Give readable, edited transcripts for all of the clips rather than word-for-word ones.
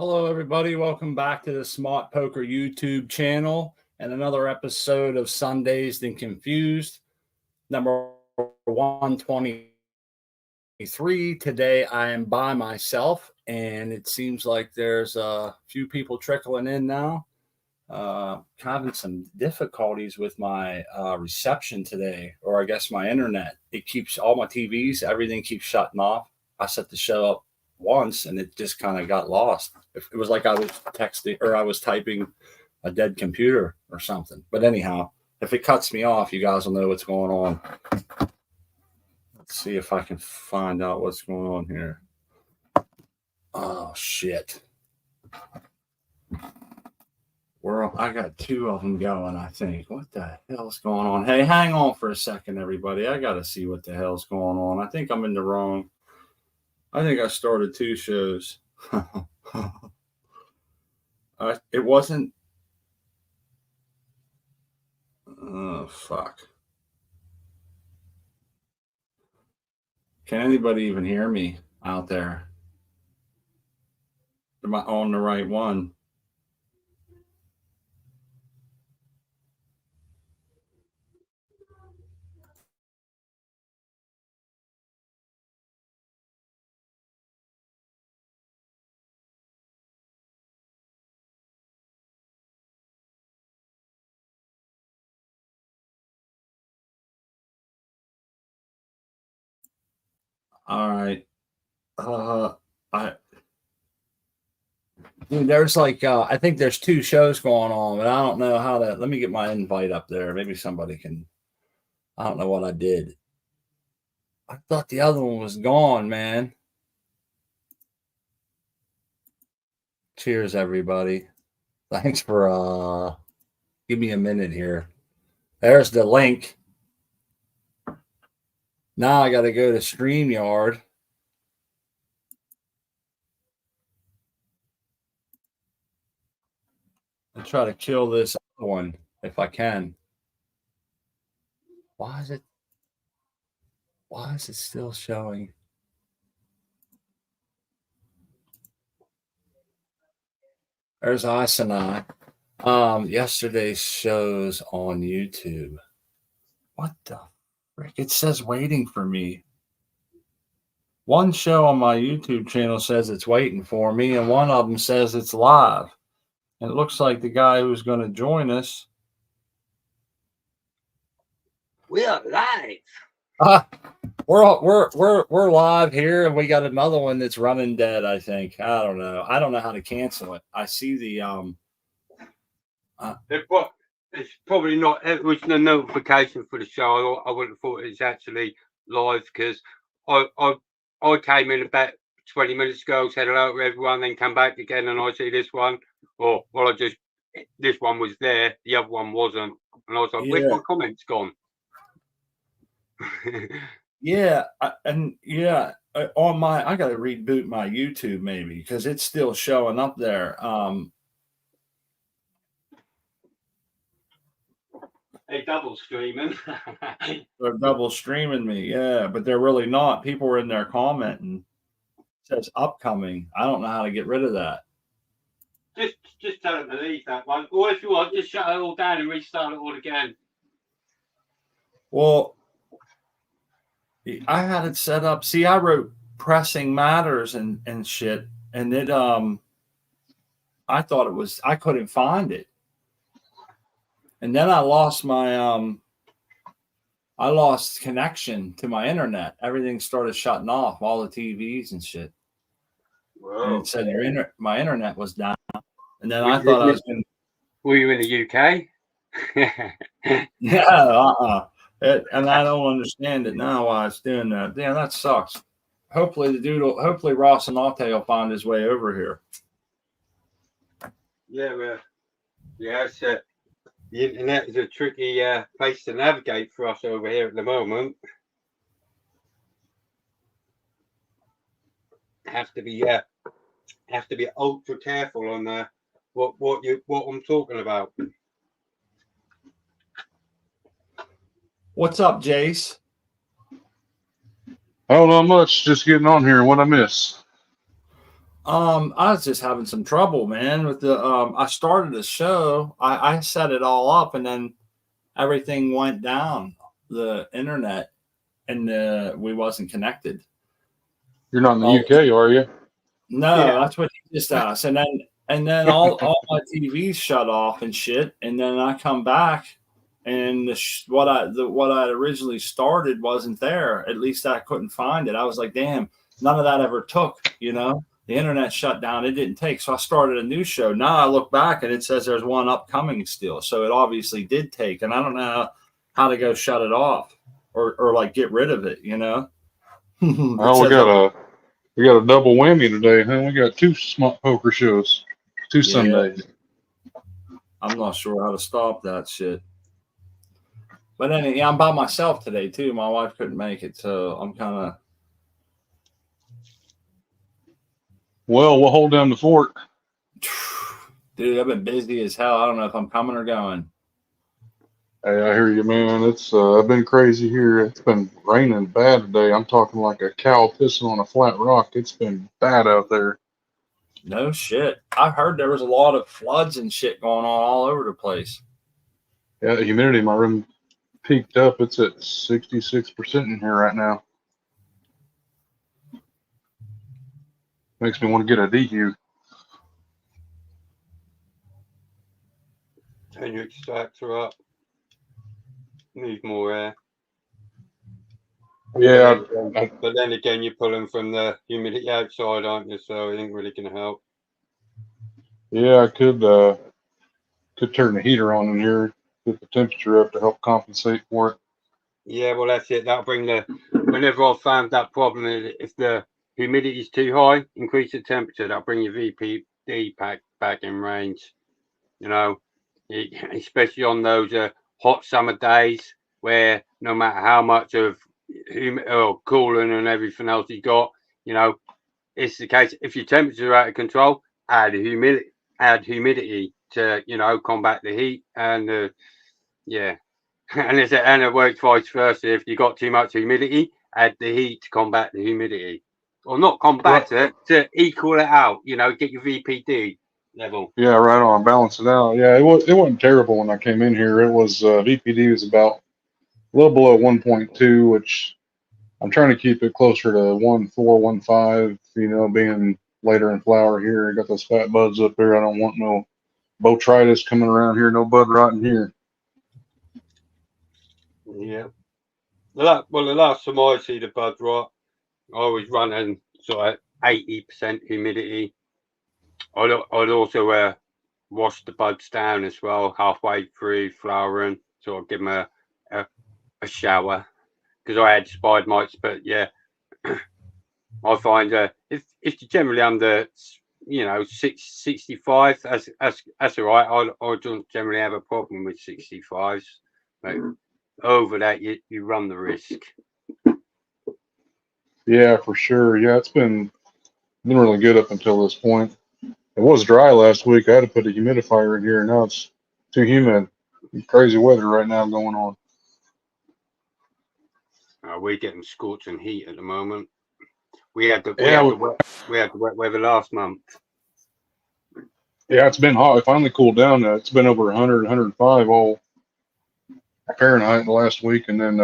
Hello, everybody. Welcome back to the Smart Poker YouTube channel and another episode of Sundazed and Confused, number 123. Today, I am by myself, and it seems like there's a few people trickling in now. Having some difficulties with my reception today, or I guess my internet. It keeps all my TVs, everything keeps shutting off. I set the show up once and it just kind of got lost. It was like I was texting or I was typing a dead computer or something. But anyhow, if it cuts me off, you guys will know what's going on. Let's see if I can find out what's going on here. Oh, shit. I got two of them going, I think. What the hell's going on? Hey, hang on for a second, everybody. I got to see what the hell's going on. I think I'm in the wrong. I think I started two shows. It wasn't. Oh, fuck. Can anybody even hear me out there? Am I on the right one? All right. There's like I think there's two shows going on, but I don't know how to. Let me get my invite up there. Maybe somebody can. I don't know what I did. I thought the other one was gone, man. Cheers, everybody. Thanks for give me a minute here. There's the link. Now I got to go to StreamYard. And try to kill this other one if I can. Why is it still showing? There's Asana. Yesterday's shows on YouTube. What the frick? It says waiting for me. One show on my YouTube channel says it's waiting for me, and one of them says it's live. And it looks like the guy who's going to join us. We are live. We're live here, and we got another one that's running dead. I think I don't know how to cancel it. I see the It's probably not. It was no notification for the show. I wouldn't have thought it was actually live because I came in about 20 minutes ago, said hello to everyone, then come back again, and I see this one. Or well, this one was there, the other one wasn't, and I was like, where's my comments gone? On my I got to reboot my YouTube maybe because it's still showing up there. They double streaming. They're double streaming me, yeah, but they're really not. People were in there commenting. It says upcoming. I don't know how to get rid of that. Just tell them to leave that one, or if you want, just shut it all down and restart it all again. Well, I had it set up. See, I wrote pressing matters and shit, and it I thought it was. I couldn't find it. And then I lost my I lost connection to my internet. Everything started shutting off, all the TVs and shit. Whoa. And it said my internet was down. And then I thought I was going. Were you in the UK? Yeah, and I don't understand it now why it's doing that. Yeah, that sucks. Hopefully Ross and Alte will find his way over here. Yeah, it's the internet is a tricky place to navigate for us over here at the moment. Have to be ultra careful on what I'm talking about. What's up, Jace? Oh, not much. Just getting on here. What I miss? I was just having some trouble, man, with the I started a show. I set it all up and then everything went down the internet and we wasn't connected. You're not in the All UK, are you? No, Yeah. that's what he just asked. And then all my TVs shut off and shit. And then I come back and what I originally started wasn't there. At least I couldn't find it. I was like, damn, none of that ever took, you know. The internet shut down. It didn't take. So I started a new show. Now I look back and it says there's one upcoming still. So it obviously did take. And I don't know how to go shut it off or like get rid of it, you know. It Oh, says we got a double whammy today, huh? We got two smart poker shows, two yeah, Sundays. I'm not sure how to stop that shit. But anyway, yeah, I'm by myself today too. My wife couldn't make it, so I'm kind of. Well, we'll hold down the fort. Dude, I've been busy as hell. I don't know if I'm coming or going. Hey, I hear you, man. It's been crazy here. It's been raining bad today. I'm talking like a cow pissing on a flat rock. It's been bad out there. No shit. I heard there was a lot of floods and shit going on all over the place. Yeah, the humidity in my room peaked up. It's at 66% in here right now. Makes me want to get a DQ. Turn your extractor up. Need more air. Yeah, But then again, you're pulling from the humidity outside, aren't you? So it ain't really going to help. yeah, I could turn the heater on in here, get the temperature up to help compensate for it. Yeah, well, that's it. That'll bring the. Whenever I've found that problem, if the humidity is too high, increase the temperature. That'll bring your VPD back in range. You know, especially on those hot summer days where no matter how much of cooling and everything else you got, you know, it's the case. If your temperatures are out of control, add humidity to, you know, combat the heat and yeah. And it works vice versa. If you got too much humidity, add the heat to combat the humidity, or not combat it, to equal it out. You know, get your VPD level. Yeah, right on, balance it out. Yeah, it wasn't terrible when I came in here. It was VPD was about a little below 1.2, which I'm trying to keep it closer to 1.4, 1.5. You know, being later in flower here, I got those fat buds up there. I don't want no botrytis coming around here, no bud rotting here. Yeah. Well, the last time I see the bud rot, I was running sort of 80% humidity. I'd also wash the buds down as well halfway through flowering, sort of give them a shower because I had spider mites. But yeah, I find if you're generally under, you know, 65, that's all right. I don't generally have a problem with 65s, but over that you run the risk. Yeah, for sure. Yeah, it's been really good up until this point. It was dry last week. I had to put a humidifier in here. Now it's too humid. Crazy weather right now going on. We're getting scorching heat at the moment. We had the wet weather last month. Yeah, it's been hot. It finally cooled down. It's been over 100, 105 all Fahrenheit the last week, and then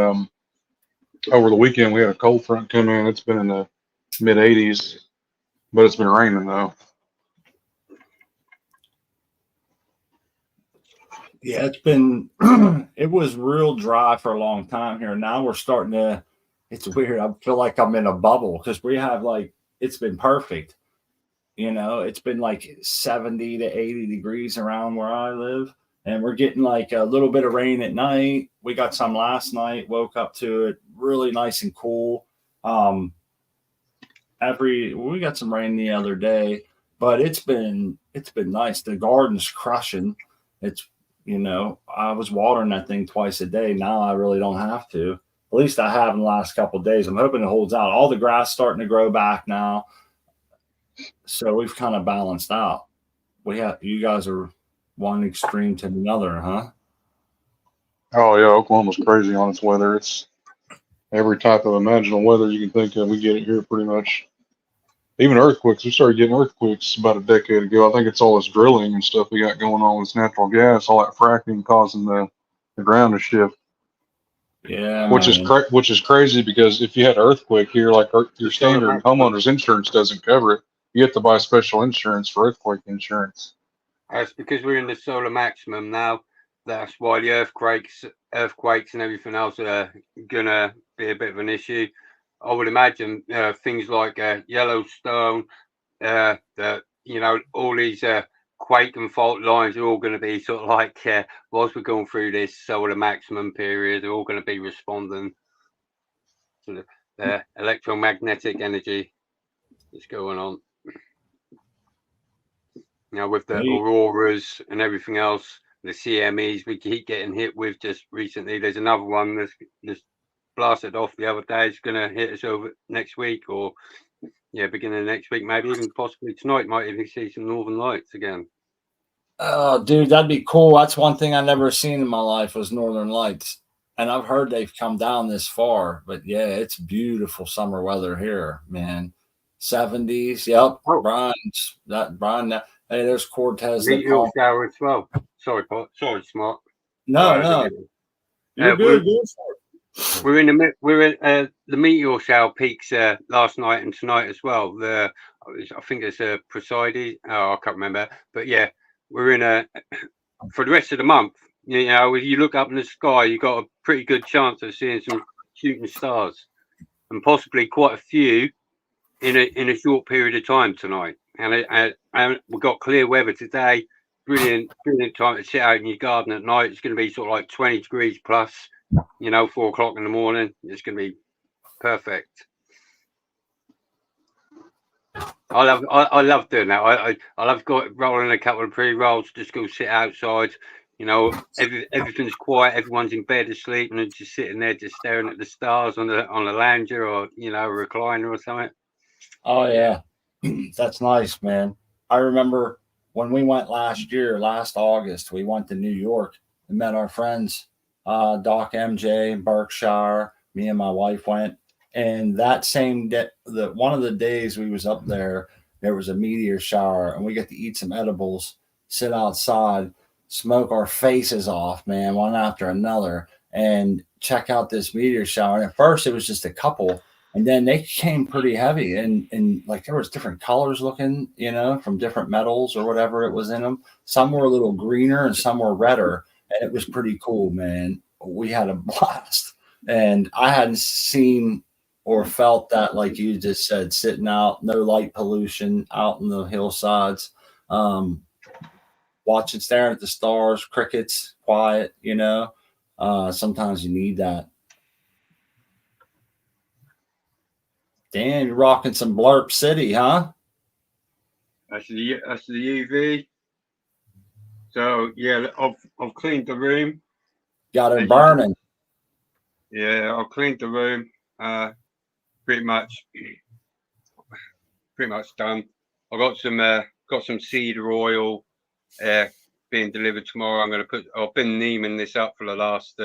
over the weekend we had a cold front come in. It's been in the mid 80s, but it's been raining though. Yeah, it's been it was real dry for a long time here. Now we're starting to it's weird. I feel like I'm in a bubble because we have like it's been perfect. You know, it's been like 70 to 80 degrees around where I live. And we're getting like a little bit of rain at night. We got some last night, woke up to it really nice and cool. We got some rain the other day, but it's been nice. The garden's crushing. It's you know, I was watering that thing twice a day. Now I really don't have to. At least I have in the last couple of days. I'm hoping it holds out. All the grass starting to grow back now. So we've kind of balanced out. You guys are one extreme to another, huh? Oh yeah, Oklahoma's crazy on its weather. It's every type of imaginable weather you can think of. We get it here pretty much. even earthquakes. We started getting earthquakes about a decade ago. I think it's all this drilling and stuff we got going on with natural gas, all that fracking causing the ground to shift. Yeah, Which is man. which is crazy because if you had an earthquake here, like your It's got a standard maximum. homeowner's insurance doesn't cover it. You have to buy special insurance for earthquake insurance. That's because we're in the solar maximum now. That's why the earthquakes and everything else are gonna be a bit of an issue. I would imagine things like Yellowstone, that all these quake and fault lines are all going to be sort of like whilst we're going through this solar maximum period, they're all going to be responding to the electromagnetic energy that's going on. With the auroras and everything else, the CMEs we keep getting hit with just recently. There's another one that's blasted off the other day. It's going to hit us over next week, or beginning of next week, maybe even possibly tonight. Might even see some northern lights again. Oh, dude, that'd be cool. That's one thing I've never seen in my life was northern lights. And I've heard they've come down this far, but yeah, it's beautiful summer weather here, man. 70s. Yep. Oh. Brian. Hey, there's Cortez. Meteor shower as well. Sorry, Pot. Sorry, Smart. No. You're good. We're in the meteor shower peaks last night and tonight as well. I think it's a Preside. Oh, I can't remember. But yeah, we're in for the rest of the month. If you look up in the sky, you've got a pretty good chance of seeing some shooting stars, and possibly quite a few in a short period of time tonight. And we've got clear weather today. Brilliant time to sit out in your garden at night. It's going to be sort of like 20 degrees plus. 4 o'clock in the morning. It's going to be perfect. I love doing that. I love rolling a couple of pre-rolls, just go sit outside. Everything's quiet, everyone's in bed asleep, and it's just sitting there, just staring at the stars on a lounger or a recliner or something. Oh yeah, that's nice, man. I remember when we went last August, we went to New York and met our friends, Doc, MJ, Berkshire. Me and my wife went, and that same day, one of the days we was up there was a meteor shower, and we got to eat some edibles, sit outside, smoke our faces off, man, one after another, and check out this meteor shower. And at first, it was just a couple. And then they came pretty heavy, and like there was different colors looking, from different metals or whatever it was in them. Some were a little greener and some were redder, and it was pretty cool, man. We had a blast, and I hadn't seen or felt that, like you just said, sitting out, no light pollution, out in the hillsides, watching, staring at the stars, crickets, quiet. Sometimes you need that. Damn, you're rocking some Blurp City, huh? That's the UV. So yeah, I've cleaned the room. Got it burning. Yeah, I've cleaned the room. Pretty much done. I got some cedar oil being delivered tomorrow. I've been neeming this up for the last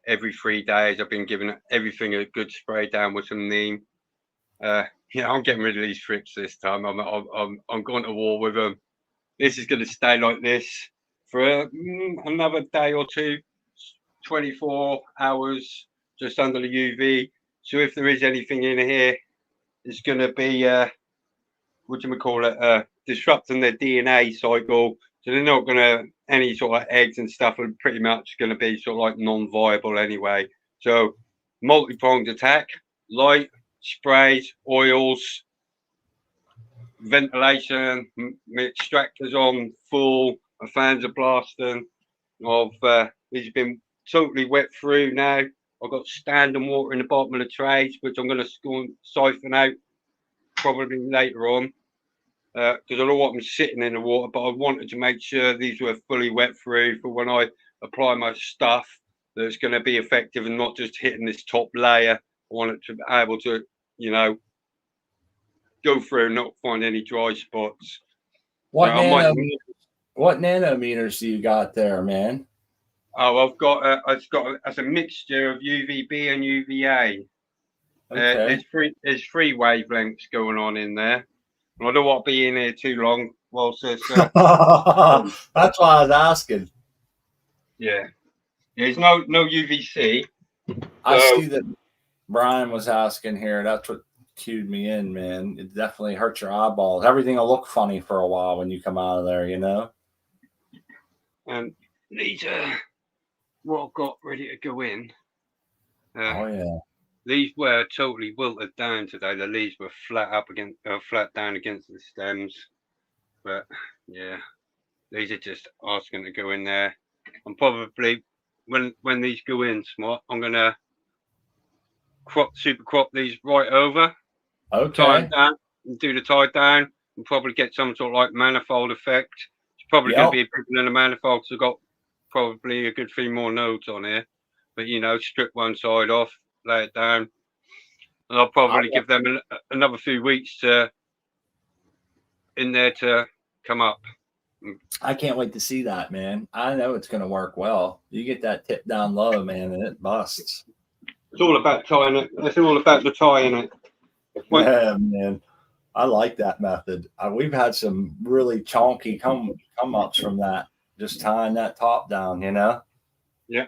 every 3 days. I've been giving everything a good spray down with some neem. I'm getting rid of these trips this time. I'm going to war with them. This is going to stay like this for another day or two, 24 hours, just under the UV. So if there is anything in here, it's going to be disrupting their DNA cycle. So they're not going to, any sort of eggs and stuff are pretty much going to be sort of like non-viable anyway. So multi-pronged attack, light, sprays, oils, ventilation, extractors on full, my fans are blasting. These have been totally wet through now. I've got standing water in the bottom of the trays, which I'm going to siphon out probably later on, because I don't want them sitting in the water, but I wanted to make sure these were fully wet through for when I apply my stuff, that it's going to be effective and not just hitting this top layer. I want it to be able to, go through and not find any dry spots. What nanometers do you got there, man? Oh, it's a mixture of UVB and UVA. Okay. There's three wavelengths going on in there. I don't want to be in here too long whilst there's That's why I was asking. yeah. There's no UVC. I So- see that Brian was asking here. That's what cued me in, man. It definitely hurts your eyeballs. Everything will look funny for a while when you come out of there, you know? And these are what I've got ready to go in. Oh, yeah. These were totally wilted down today. The leaves were flat down against the stems. But yeah, these are just asking to go in there. I'm probably when these go in, Smart, I'm gonna super crop these right over, tie Okay. them down, and do the tie down, and probably get some sort of like manifold effect. It's probably Yep. going to be bigger than a manifold because I've got probably a good few more nodes on here. But you know, strip one side off, lay it down, and I'll probably give them another few weeks in there to come up. I can't wait to see that, man. I know it's going to work well. You get that tip down low, man, and it busts. It's all about tying it. It's all about the tie in it. Yeah, man. I like that method. We've had some really chonky come ups from that, just tying that top down, you know? Yeah.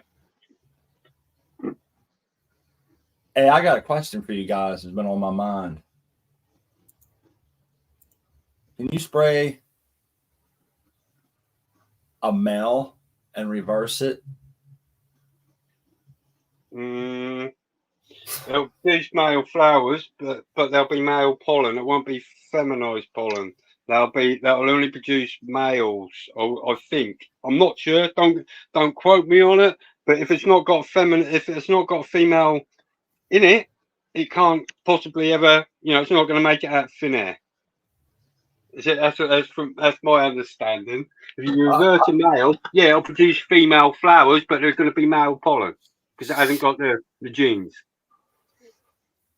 Hey, I got a question for you guys. It's been on my mind. Can you spray a male and reverse it? They'll produce male flowers, but they'll be male pollen. It won't be feminized pollen. That'll only produce males. I think. I'm not sure. Don't quote me on it. But if it's not got female in it, it can't possibly ever. You know, it's not going to make it out of thin air. That's my understanding. If you reverse a male, yeah, it'll produce female flowers, but there's going to be male pollen because it hasn't got the genes.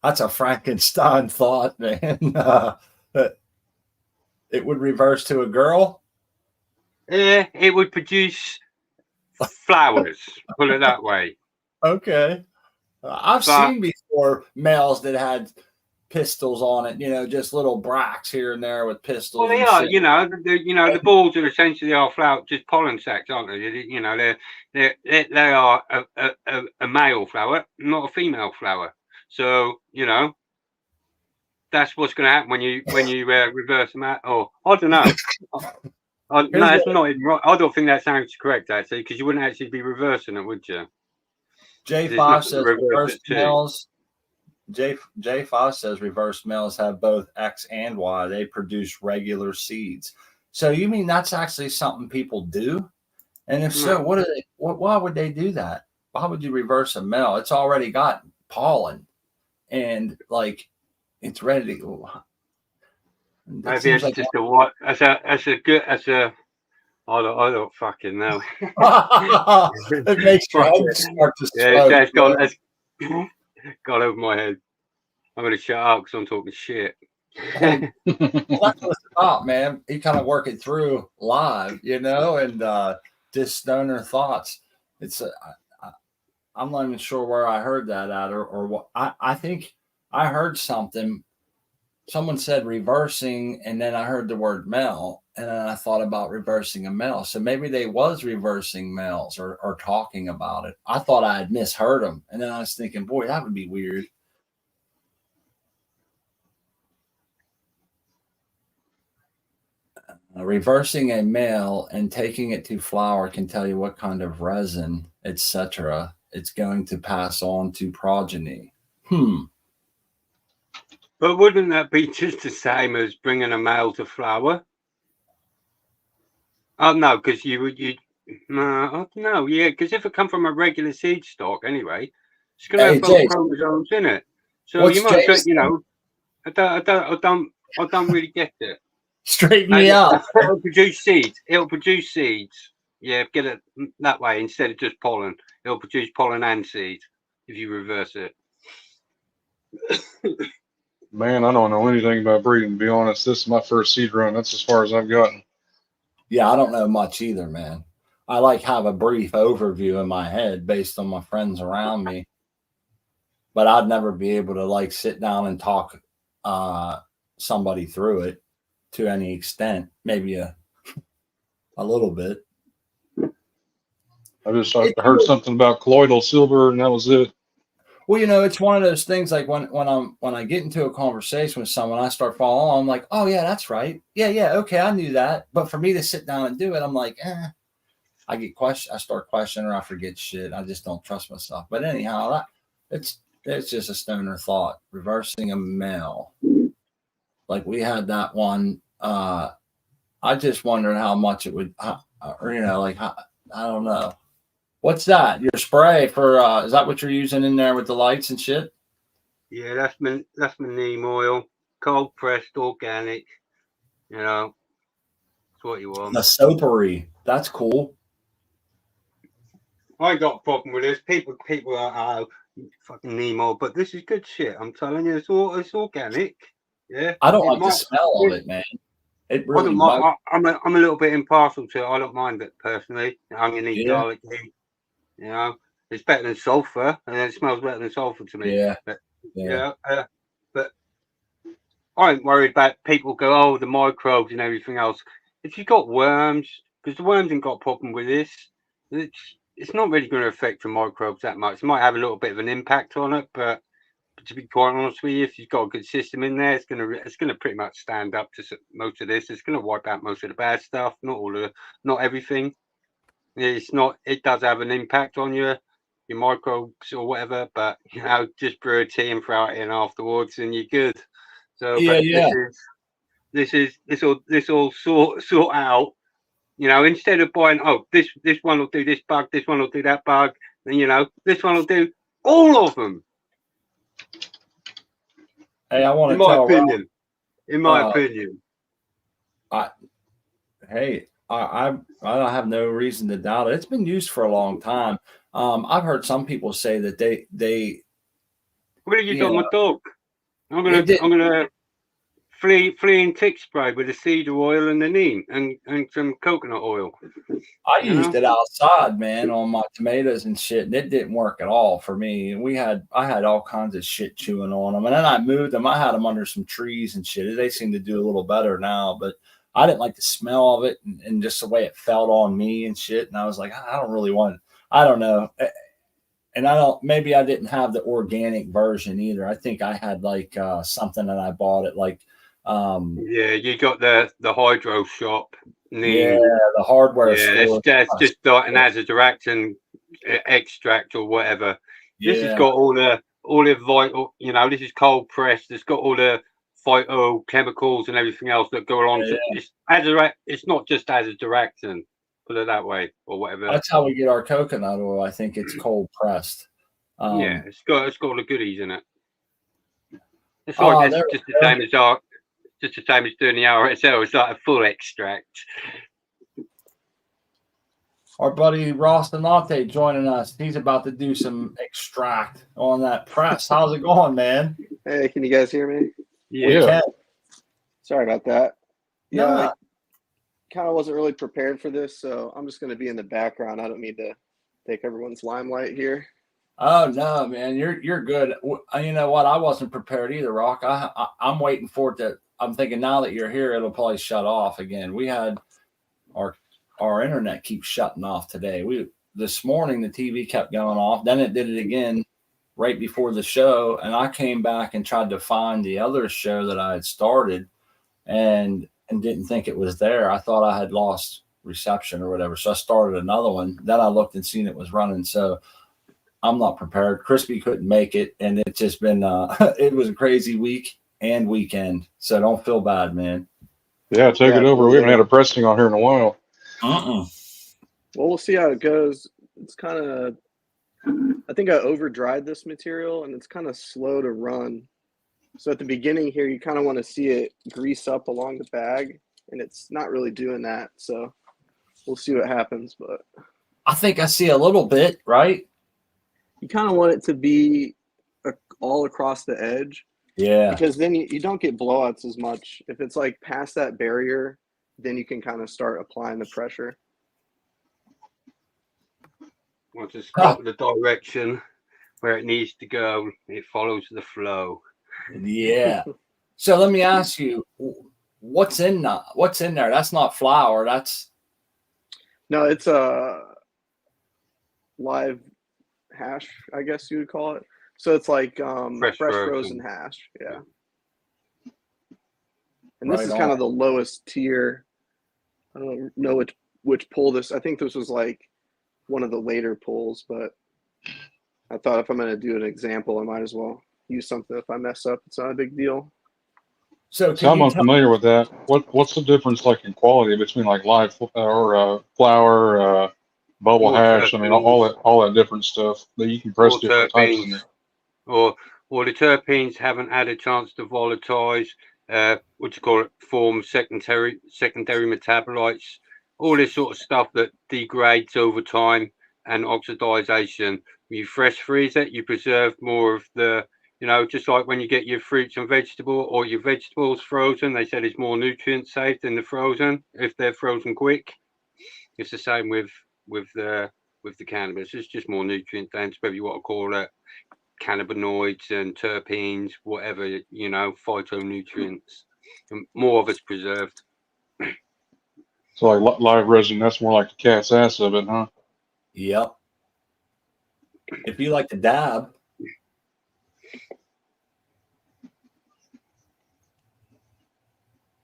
That's a Frankenstein thought, man. It would reverse to a girl? Yeah, it would produce flowers, put it that way. Okay. I've seen before males that had pistils on it, you know, just little bracts here and there with pistils. Well, they are, you know, the balls are essentially flower, just pollen sacs, aren't they? You know, they are a male flower, not a female flower. So, you know, that's what's going to happen when you reverse them out. Oh, I don't know. No, that's not even right. I don't think that sounds correct, actually, because you wouldn't actually be reversing it, would you? J5 says reverse males. J5 says reverse males have both X and Y. They produce regular seeds. So you mean that's actually something people do? And if so, what do they? Why would they do that? Why would you reverse a male? It's already got pollen, and like it's ready to go. Maybe it's like just a what? As a. I don't fucking know. It makes your head start to yeah, it's gone over my head. I'm going to shut up because I'm talking shit. Well, that's what it's about, man. You kind of work it through live, you know, and just stoner thoughts. It's I'm not even sure where I heard that at or what. I think I heard something. Someone said reversing, and then I heard the word male, and then I thought about reversing a male. So maybe they was reversing males or talking about it. I thought I had misheard them, and then I was thinking, boy, that would be weird. Reversing a male and taking it to flower can tell you what kind of resin, etc., it's going to pass on to progeny. But wouldn't that be just the same as bringing a male to flower? Oh no, because no, yeah, because if it come from a regular seed stock anyway, it's going to have both chromosomes in it. So you might, you know, I don't really get it. Straighten me out. It'll produce seeds. Yeah, get it that way instead of just pollen. It'll produce pollen and seeds if you reverse it. Man, I don't know anything about breeding, to be honest. This is my first seed run. That's as far as I've gotten. Yeah, I don't know much either, man. I like have a brief overview in my head based on my friends around me. But I'd never be able to like sit down and talk somebody through it. to any extent, maybe a little bit. I heard something about colloidal silver, and that was it. Well, it's one of those things like when I get into a conversation with someone, I start following. I'm like, oh yeah, that's right. Yeah, okay, I knew that. But for me to sit down and do it, I'm like, I start questioning, or I forget shit. I just don't trust myself. But anyhow, it's just a stoner thought. Reversing a male, like we had that one. I just wondered how much it would, or like I don't know. What's that? Your spray for? Is that what you're using in there with the lights and shit? Yeah, that's my neem oil, cold pressed, organic. That's what you want. The soapery. That's cool. I ain't got a problem with this. People are fucking neem oil, but this is good shit. I'm telling you, it's organic. Yeah. I don't like the smell of it, man. It really. I'm a little bit impartial to it. I don't mind it personally. Oniony, garlic, it's better than sulfur, and it smells better than sulfur to me. Yeah. But I ain't worried about people go, oh, the microbes and everything else. If you've got worms, because the worms ain't got a problem with this, it's not really going to affect the microbes that much. It might have a little bit of an impact on it, but to be quite honest with you, if you've got a good system in there, it's gonna pretty much stand up to most of this. It's gonna wipe out most of the bad stuff, not everything. It's not. It does have an impact on your microbes or whatever, but just brew a tea and throw it in afterwards, and you're good. So, this all sort out. Instead of buying, this one will do this bug, this one will do that bug, and this one will do all of them. Hey, I want to in my opinion. In my opinion. I have no reason to doubt it. It's been used for a long time. I've heard some people say that they. What have you got, my dog? I'm gonna flea and tick spray with the cedar oil and the neem and some coconut oil. I used it outside, man, on my tomatoes and shit, and it didn't work at all for me. And I had all kinds of shit chewing on them, and then I moved them. I had them under some trees and shit. They seem to do a little better now, but I didn't like the smell of it and just the way it felt on me and shit. And I was like, I don't really want it. I don't know. And maybe I didn't have the organic version either. I think I had like something that I bought at like. You got the hydro shop. Yeah, the hardware store. It's just like an azadirachtin extract or whatever. Yeah. This has got all the vital. This is cold pressed. It's got all the phytochemicals and everything else that go along. It's not just azadirachtin. Put it that way, or whatever. That's how we get our coconut oil. I think it's cold pressed. It's got all the goodies in it. It's like just the same as doing the RSL. It's like a full extract. Our buddy Ross Donate joining us. He's about to do some extract on that press. How's it going, man? Hey, can you guys hear me? Yeah. Sorry about that. No. I kind of wasn't really prepared for this, so I'm just going to be in the background. I don't need to take everyone's limelight here. Oh no, man, you're good. You know what? I wasn't prepared either, Rock. I'm waiting for it to. I'm thinking now that you're here, it'll probably shut off again. We had our internet keeps shutting off today. This morning the TV kept going off, then it did it again right before the show, and I came back and tried to find the other show that I had started, and didn't think it was there. I thought I had lost reception or whatever, so I started another one. Then I looked and seen it was running, so. I'm not prepared. Crispy couldn't make it, and it's just been it was a crazy week and weekend. So don't feel bad, man. Yeah, take it over. We haven't had a pressing on here in a while. Well, we'll see how it goes. It's kind of, I think I over dried this material, and it's kind of slow to run. So at the beginning here, you kind of want to see it grease up along the bag, and it's not really doing that. So we'll see what happens. But I think I see a little bit, right? You kind of want it to be all across the edge. Yeah. Because then you don't get blowouts as much. If it's like past that barrier, then you can kind of start applying the pressure. Once it's got the direction where it needs to go, it follows the flow. Yeah. So let me ask you, what's in there? That's not flour. That's No, it's a live hash, I guess you would call it. So it's like fresh frozen hash. Yeah. And this right is on. kind of the lowest tier. I don't know which pull this. I think this was like one of the later pulls, but I thought if I'm going to do an example, I might as well use something. If I mess up, it's not a big deal. So I'm unfamiliar with that. What's the difference like in quality between like live or flour, bubble Or hash? I mean, all that different stuff that you can press or different types in there. or the terpenes haven't had a chance to volatilize, what you call it, form secondary metabolites, all this sort of stuff that degrades over time and oxidization. When you fresh freeze it, you preserve more of the, just like when you get your fruits and vegetables or your vegetables frozen, they said it's more nutrient safe than the frozen if they're frozen quick. It's the same with the cannabis. It's just more nutrient dense, whether you want to call it cannabinoids and terpenes, whatever, phytonutrients. And more of it's preserved. So like live resin, that's more like the cat's ass of it, huh? Yep. If you like to dab.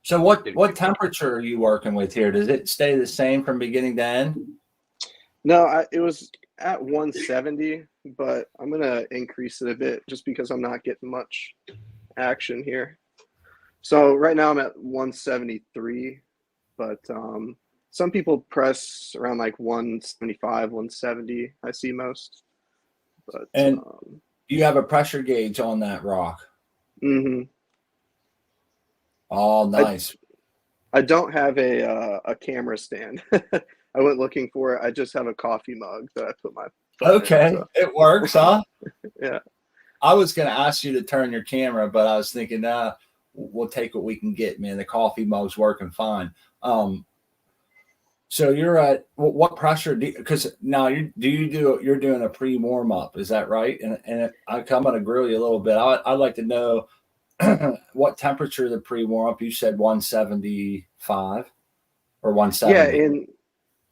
So what temperature are you working with here? Does it stay the same from beginning to end? No, it was at 170, but I'm going to increase it a bit just because I'm not getting much action here. So right now I'm at 173, but some people press around like 175, 170. I see most. But and you have a pressure gauge on that rock. Mm-hmm. Oh, nice. I don't have a camera stand. I went looking for it. I just have a coffee mug that I put my phone in, so. It works, huh? Yeah. I was going to ask you to turn your camera, but I was thinking, we'll take what we can get, man. The coffee mug's working fine. So you're at what pressure? Because now you're doing a pre warm up, is that right? And I'm going to grill you a little bit. I'd like to know what temperature the pre warm up. You said 175 or 170. Yeah, and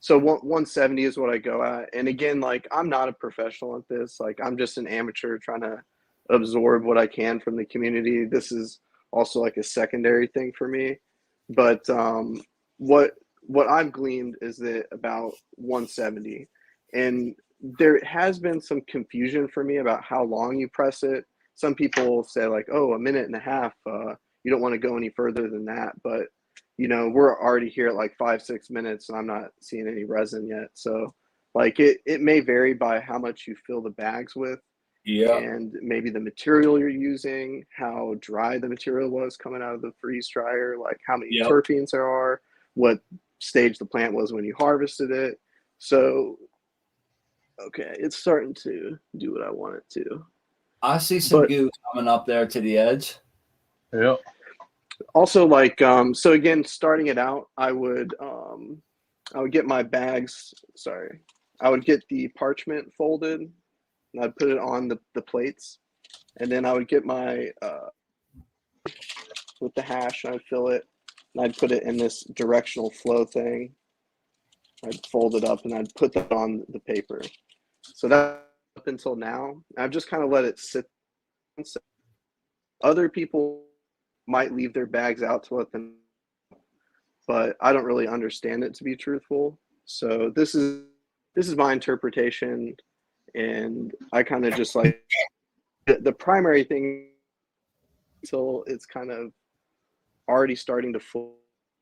so 170 is what I go at. And again, like I'm not a professional at this. Like I'm just an amateur trying to absorb what I can from the community. This is also like a secondary thing for me. But what I've gleaned is that about 170, and there has been some confusion for me about how long you press it. Some people say like, oh, a minute and a half. You don't want to go any further than that. But we're already here at like 5-6 minutes, and I'm not seeing any resin yet. So like it may vary by how much you fill the bags with. Yeah. And maybe the material you're using, how dry the material was coming out of the freeze dryer, like how many terpenes there are, what stage the plant was when you harvested it. So, okay, it's starting to do what I want it to. I see some goo coming up there to the edge. Yeah. Also, like, so again, starting it out, I would get my bags. Sorry, I would get the parchment folded, and I'd put it on the plates, and then I would get my with the hash, and I'd fill it, and I'd put it in this directional flow thing. I'd fold it up, and I'd put that on the paper. So that up until now, I've just kind of let it sit. Other people might leave their bags out to let them, but I don't really understand it, to be truthful. So this is my interpretation, and I kind of just like the primary thing until it's kind of already starting to fully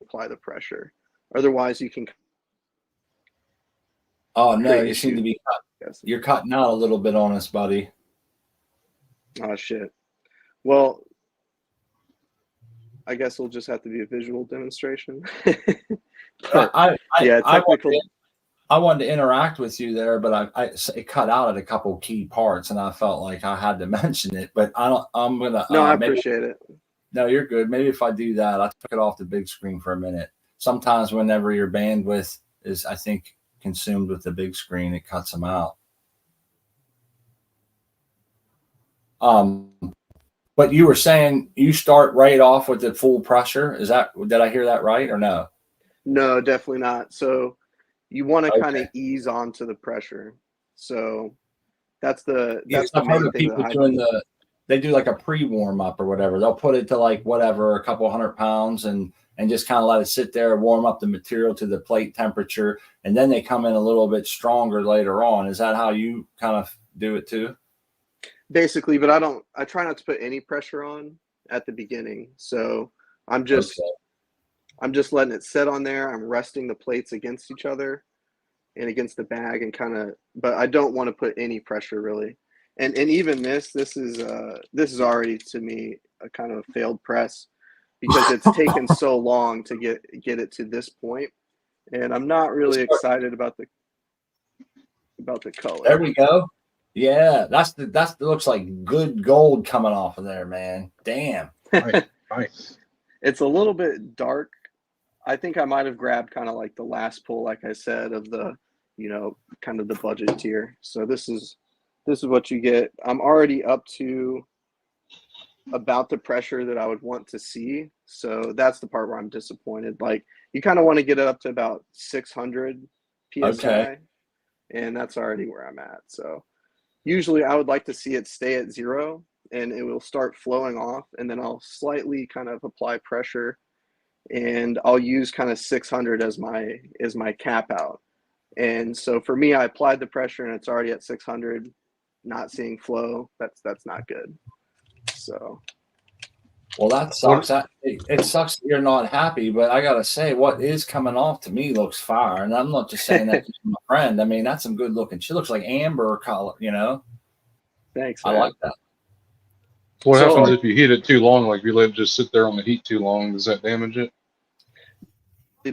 apply the pressure. Otherwise, you can. Oh no, you seem to be you're cutting out a little bit on us, buddy. Oh shit. Well, I guess we'll just have to be a visual demonstration. Technical. I wanted to interact with you there, but it cut out at a couple key parts, and I felt like I had to mention it. But I'm gonna. No, I appreciate it. No, you're good. Maybe if I do that, I took it off the big screen for a minute. Sometimes whenever your bandwidth is, I think, consumed with the big screen, it cuts them out. But you were saying you start right off with the full pressure. Did I hear that right or no? No, definitely not. So you want to kind of Okay. ease onto the pressure. So Because that's the I've heard main of thing that people I doing do. they do like a pre warm up or whatever. They'll put it to like whatever, a couple 100 pounds and just kind of let it sit there, warm up the material to the plate temperature. And then they come in a little bit stronger later on. Is that how you kind of do it too? Basically, but I try not to put any pressure on at the beginning. So I'm just Okay. I'm just letting it sit on there. I'm resting the plates against each other and against the bag and kind of, but I don't want to put any pressure really. And even this is already to me a kind of a failed press because it's taken so long to get it to this point, and I'm not really excited about the There color. we go. Yeah, that looks like good gold coming off of there, man. Damn. Nice. It's a little bit dark. I think I might have grabbed kind of like the last pull, like I said, of the, kind of the budget tier. So this is what you get. I'm already up to about the pressure that I would want to see. So that's the part where I'm disappointed. Like you kind of want to get it up to about 600 Okay. psi, and that's already where I'm at. So usually I would like to see it stay at 0 and it will start flowing off, and then I'll slightly kind of apply pressure and I'll use kind of 600 as my cap out. And so for me, I applied the pressure and it's already at 600, not seeing flow. That's not good. So Well, that sucks. It sucks that you're not happy, but I gotta say, what is coming off to me looks fire. And I'm not just saying that to my friend. I mean, that's some good looking. She looks like amber color. thanks, I like man. that. What happens So if you heat it too long? Like if you let it just sit there on the heat too long, does that damage it?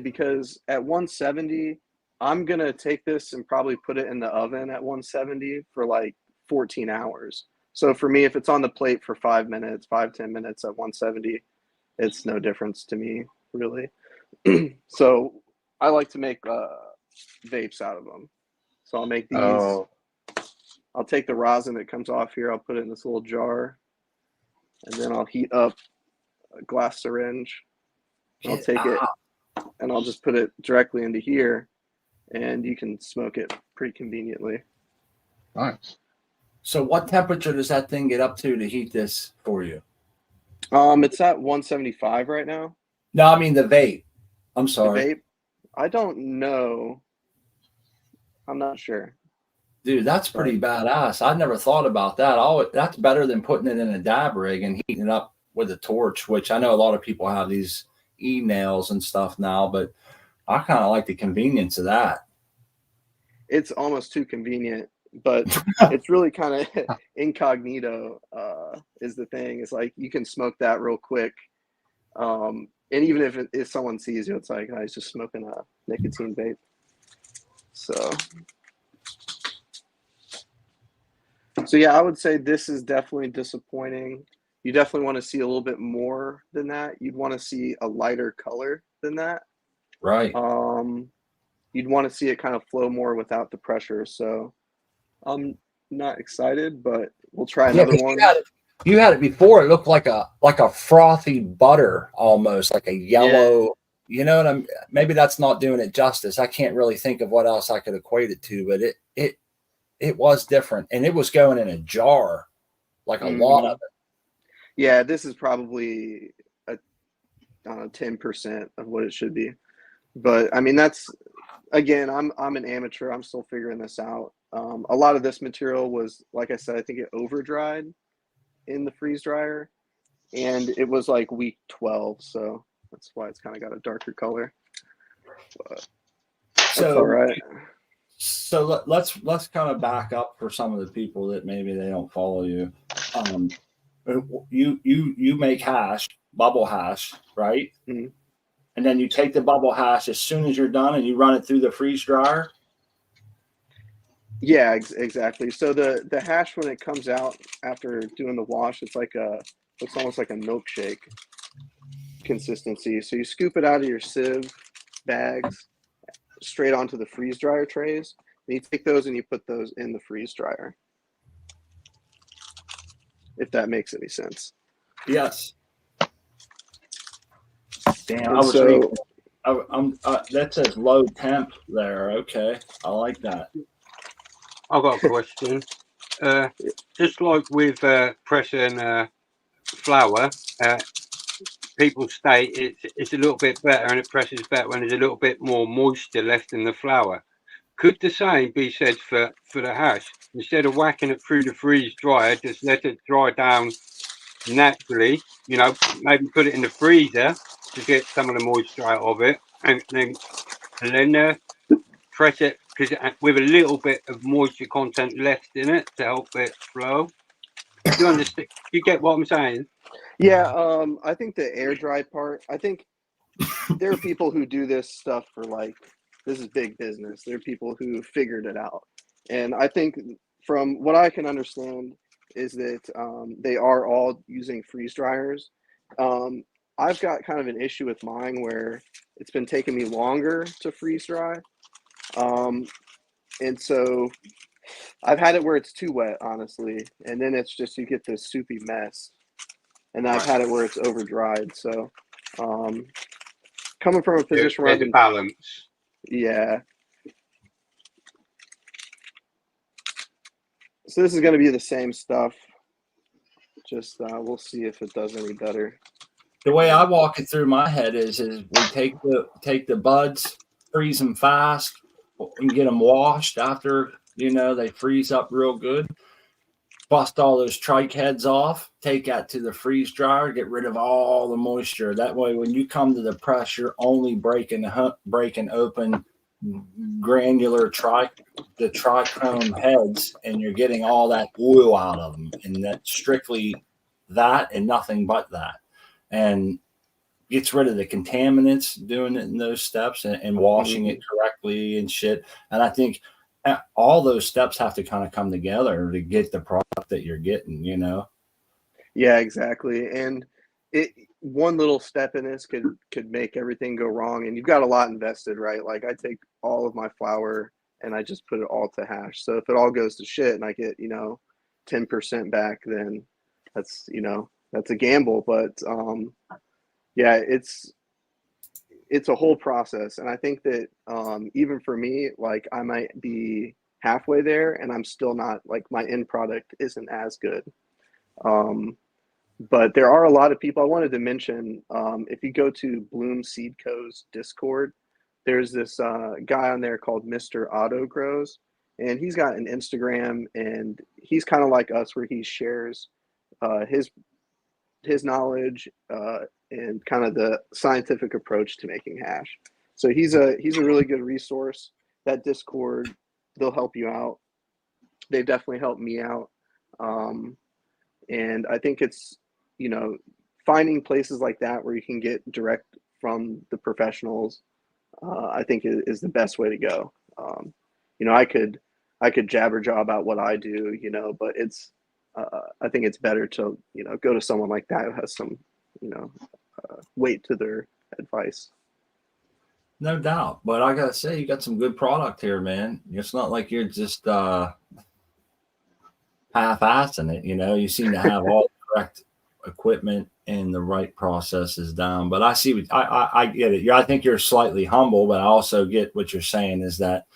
because at 170, I'm gonna take this and probably put it in the oven at 170 for like 14 hours. So for me, if it's on the plate for 5 minutes, 5-10 minutes at 170, it's no difference to me really. So I like to make vapes out of them. So I'll make these. Oh, I'll take the rosin that comes off here. I'll put it in this little jar, and then I'll heat up a glass syringe. I'll Get take it out. and I'll just put it directly into here, and you can smoke it pretty conveniently. nice. So, what temperature does that thing get up to heat this for you? It's at 175 right now. No, I mean the vape. I'm The sorry, vape, I don't know. I'm not sure. dude. That's pretty badass. I never thought about that. That's better than putting it in a dab rig and heating it up with a torch, which I know a lot of people have these e-nails and stuff now, but I kind of like the convenience of that. It's almost too convenient, but it's really kind of incognito is the thing. It's like you can smoke that real quick. And even if someone sees you, it's like, oh, he's just smoking a nicotine vape. So yeah, I would say this is definitely disappointing. You definitely want to see a little bit more than that. You'd want to see a lighter color than that. Right. You'd want to see it kind of flow more without the pressure. So I'm not excited, but we'll try Yeah, another one. you had it before. It looked like a frothy butter almost, like a yellow. Yeah. You know what I'm? Maybe that's not doing it justice. I can't really think of what else I could equate it to, but it was different, and it was going in a jar, like a lot of it. Yeah, this is probably 10% of what it should be. But I mean, that's again, I'm an amateur. I'm still figuring this out. A lot of this material was, like I said, I think it over dried in the freeze dryer, and it was like week 12, so that's why it's kind of got a darker color. But that's all right. So let's kind of back up for some of the people that maybe they don't follow you. You make hash, bubble hash, right? Mm-hmm. And then you take the bubble hash as soon as you're done, and you run it through the freeze dryer. Yeah, exactly. So the hash, when it comes out after doing the wash, it's almost like a milkshake consistency. So you scoop it out of your sieve bags straight onto the freeze dryer trays. And you take those and you put those in the freeze dryer. If that makes any sense. Yes. Damn, And I was reading. so, I'm that says low temp there. Okay, I like that. I've got a question. Just like with pressing flour, people state it's a little bit better and it presses better when there's a little bit more moisture left in the flour. Could the same be said for the hash? Instead of whacking it through the freeze dryer, just let it dry down naturally. You know, maybe put it in the freezer to get some of the moisture out of it, and then press it because with a little bit of moisture content left in it to help it flow. You understand? You get what I'm saying? yeah, I think the air dry part, I think there are people who do this stuff for like, this is big business. There are people who figured it out. And I think from what I can understand is that they are all using freeze dryers. I've got kind of an issue with mine where it's been taking me longer to freeze dry. And so I've had it where it's too wet, honestly. And then it's just, you get this soupy mess. And I've had it where it's over dried. So, coming from a position where I've There's a been, balance. yeah. So this is going to be the same stuff. Just we'll see if it does any better. The way I walk it through my head is we take the buds, freeze them fast, and get them washed after they freeze up real good. Bust all those trike heads off, take that to the freeze dryer, get rid of all the moisture. That way, when you come to the press, you're only breaking open granular the trichrome heads, and you're getting all that oil out of them. And that's strictly that and nothing but that. And gets rid of the contaminants doing it in those steps and washing it correctly and shit. And I think all those steps have to kind of come together to get the product that you're getting, Yeah, exactly. And one little step in this could make everything go wrong. And you've got a lot invested, right? Like I take all of my flour and I just put it all to hash. So if it all goes to shit and I get 10% back, then that's that's a gamble. But yeah, it's a whole process. And I think that even for me, like I might be halfway there and I'm still not, like my end product isn't as good. But there are a lot of people I wanted to mention. If you go to Bloom Seed Co.'s Discord, there's this guy on there called Mr. Auto Grows, and he's got an Instagram, and he's kind of like us where he shares his knowledge and kind of the scientific approach to making hash. So he's a really good resource. That Discord, they'll help you out. They definitely helped me out. And I think it's, finding places like that where you can get direct from the professionals, I think is the best way to go. I could jabber jaw about what I do, but it's, I think it's better to, go to someone like that who has some, weight to their advice. No doubt. But I gotta say, you got some good product here, man. It's not like you're just half-assing it. You seem to have all the correct equipment and the right processes down. But I see I get it. I think you're slightly humble, but I also get what you're saying is that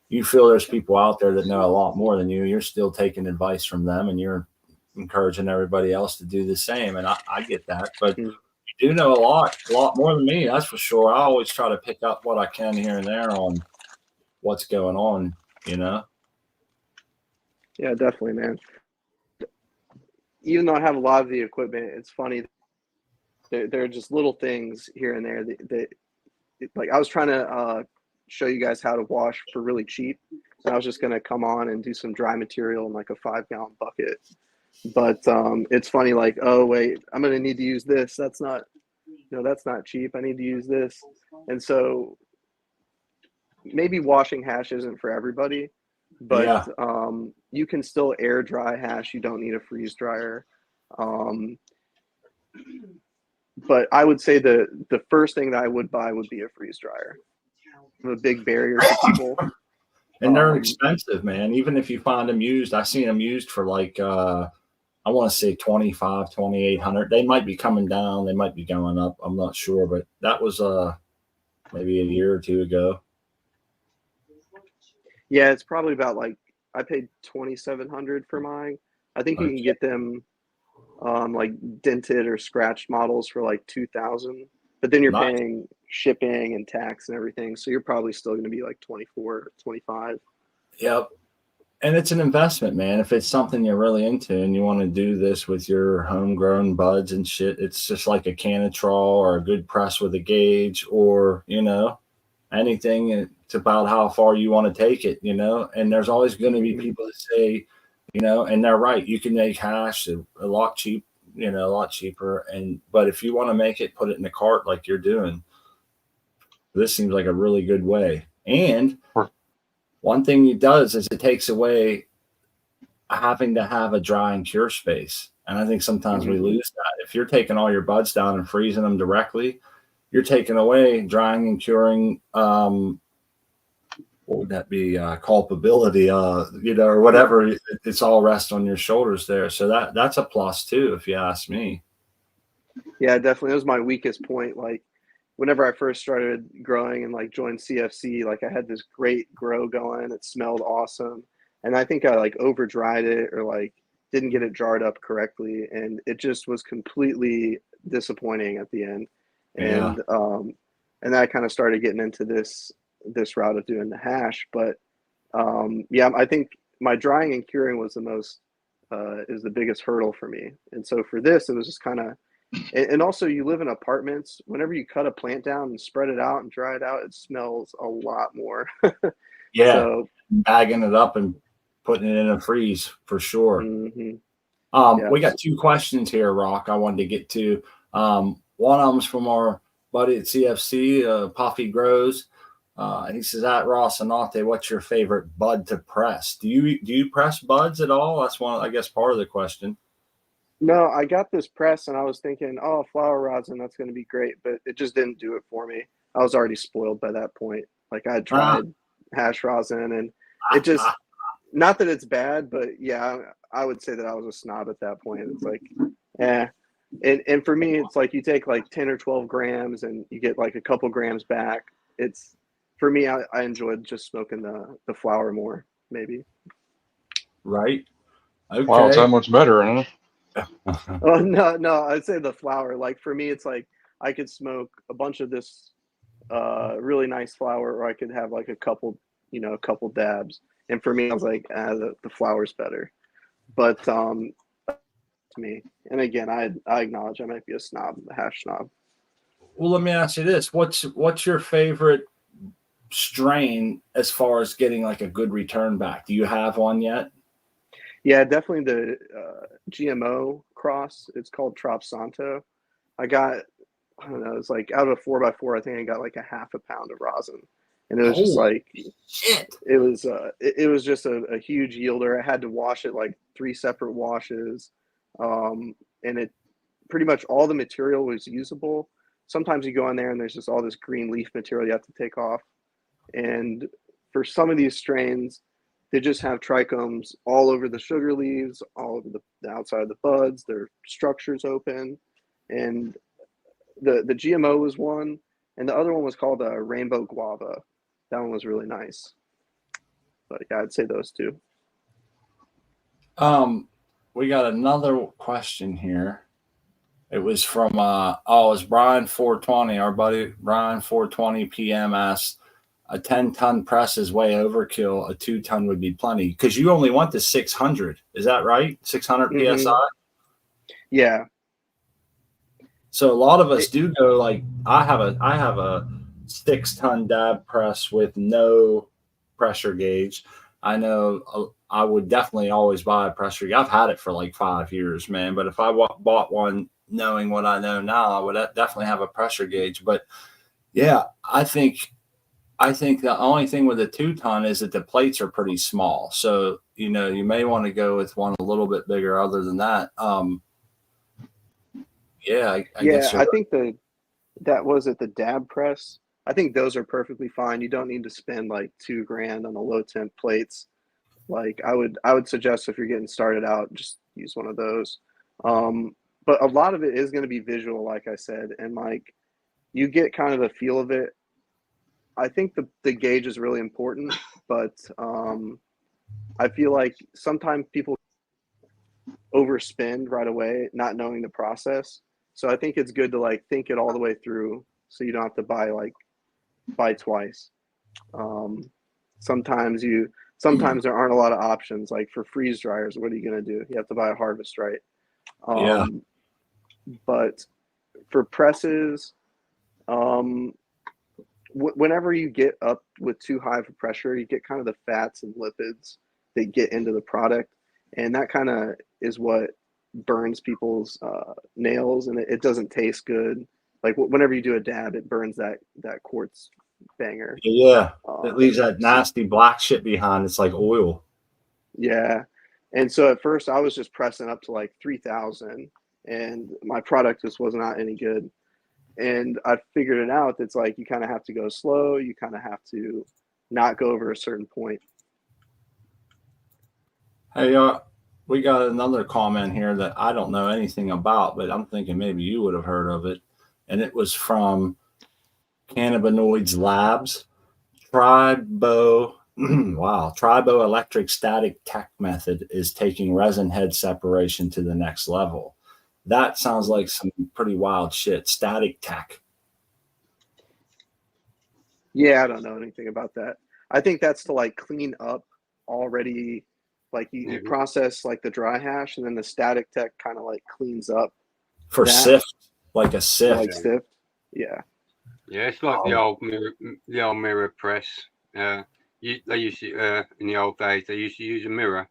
you feel there's people out there that know a lot more than you. You're still taking advice from them, and you're encouraging everybody else to do the same. And I get that, but you do know a lot more than me. That's for sure. I always try to pick up what I can here and there on what's going on, Yeah, definitely, man. Even though I have a lot of the equipment, it's funny. There are just little things here and there that like I was trying to show you guys how to wash for really cheap. And I was just going to come on and do some dry material in like a 5-gallon bucket. But it's funny, like, oh, wait, I'm going to need to use this. That's not cheap. I need to use this. And so maybe washing hash isn't for everybody, but you can still air dry hash. You don't need a freeze dryer. But I would say the first thing that I would buy would be a freeze dryer. A big barrier to people. And they're expensive, man. Even if you find them used, I've seen them used for like I want to say 25, 2,800. They might be coming down. They might be going up. I'm not sure, but that was maybe a year or two ago. Yeah, it's probably about like I paid 2,700 for mine. I think you can get them like dented or scratched models for like 2,000, but then you're Nice. paying shipping and tax and everything, so you're probably still going to be like 24, 25. Yep. And it's an investment, man. If it's something you're really into and you want to do this with your homegrown buds and shit, it's just like a Canatrol or a good press with a gauge, or, you know, anything. It's about how far you want to take it, you know. And there's always going to be people that say, you know, and they're right. You can make hash a lot cheap, you know, a lot cheaper. But if you want to make it, put it in the cart like you're doing. This seems like a really good way. And one thing it does is it takes away having to have a dry and cure space. And I think sometimes we lose that. If you're taking all your buds down and freezing them directly, you're taking away drying and curing. What would that be? Culpability, you know, or whatever. It's all rest on your shoulders there. So that's a plus too, if you ask me. Yeah, definitely. It was my weakest point. Like whenever I first started growing and like joined CFC, like I had this great grow going. It smelled awesome. And I think I like over dried it or like didn't get it jarred up correctly. And it just was completely disappointing at the end. Yeah. And I kind of started getting into this route of doing the hash. But yeah, I think my drying and curing was is the biggest hurdle for me. And so for this, it was just kind of, and also you live in apartments. Whenever you cut a plant down and spread it out and dry it out, it smells a lot more. Yeah. So bagging it up and putting it in a freeze for sure. Yeah. We got two questions here, Rock, I wanted to get to. One of them's from our buddy at CFC, Puffy Grows. He says, at Rocinante, what's your favorite bud to press? Do you press buds at all? That's one, I guess, part of the question. No, I got this press and I was thinking, oh, flower rosin, that's going to be great. But it just didn't do it for me. I was already spoiled by that point. Like I had tried hash rosin and it just, not that it's bad, but yeah, I would say that I was a snob at that point. It's like, And for me, it's like you take like 10 or 12 grams and you get like a couple grams back. It's, for me, I enjoyed just smoking the flower more, maybe. Right. Okay. Wow, it's that much better, huh? Oh, no, I'd say the flower. Like for me, it's like I could smoke a bunch of this really nice flower, or I could have like a couple dabs. And for me, I was like, the flower's better. But to me, and again, I acknowledge I might be a snob, a hash snob. Well, let me ask you this: what's your favorite strain as far as getting like a good return back? Do you have one yet? Yeah, definitely the GMO cross. It's called Trop Santo. I don't know, it's like out of a 4x4, I think I got like a half a pound of rosin. And it was just like, shit. It was just a huge yielder. I had to wash it like 3 separate washes. And it pretty much all the material was usable. Sometimes you go in there and there's just all this green leaf material you have to take off. And for some of these strains, they just have trichomes all over the sugar leaves, all over the outside of the buds. Their structure's open. And the GMO was one, and the other one was called a rainbow guava. That one was really nice. But yeah, I'd say those two. We got another question here. It was from it was Brian 420, our buddy Brian 420 PM asked, a 10-ton press is way overkill. A 2-ton would be plenty because you only want the 600. Is that right? 600 psi. Yeah. So a lot of us do go like I have a 6-ton dab press with no pressure gauge. I know I would definitely always buy a pressure gauge. I've had it for like 5 years, man. But if I bought one knowing what I know now, I would definitely have a pressure gauge. But yeah, I think the only thing with a 2-ton is that the plates are pretty small. So, you know, you may want to go with one a little bit bigger. Other than that, I guess I think that was at the dab press. I think those are perfectly fine. You don't need to spend like $2,000 on the low temp plates. Like I would suggest if you're getting started out, just use one of those. But a lot of it is going to be visual, like I said, and like you get kind of the feel of it. I think the gauge is really important, but I feel like sometimes people overspend right away, not knowing the process. So I think it's good to like think it all the way through, so you don't have to buy twice. Sometimes there aren't a lot of options. Like for freeze dryers, what are you going to do? You have to buy a harvest right. Yeah. But for presses, whenever you get up with too high of a pressure, you get kind of the fats and lipids that get into the product, and that kind of is what burns people's nails, and it doesn't taste good. Like whenever you do a dab, it burns that quartz banger. Yeah. It leaves that nasty black shit behind. It's like oil. Yeah. And so at first I was just pressing up to like 3,000, and my product just was not any good. And I figured it out. It's like you kind of have to go slow. You kind of have to not go over a certain point. Hey, we got another comment here that I don't know anything about, but I'm thinking maybe you would have heard of it. And it was from Cannabinoids Labs. Triboelectric static tech method is taking resin head separation to the next level. That sounds like some pretty wild shit. Static tech. Yeah, I don't know anything about that. I think that's to like clean up already. Like you process like the dry hash, and then the static tech kind of like cleans up for that. sift, like a sift. Like sift. Yeah. Yeah, it's like the old mirror press. They used to in the old days. They used to use a mirror,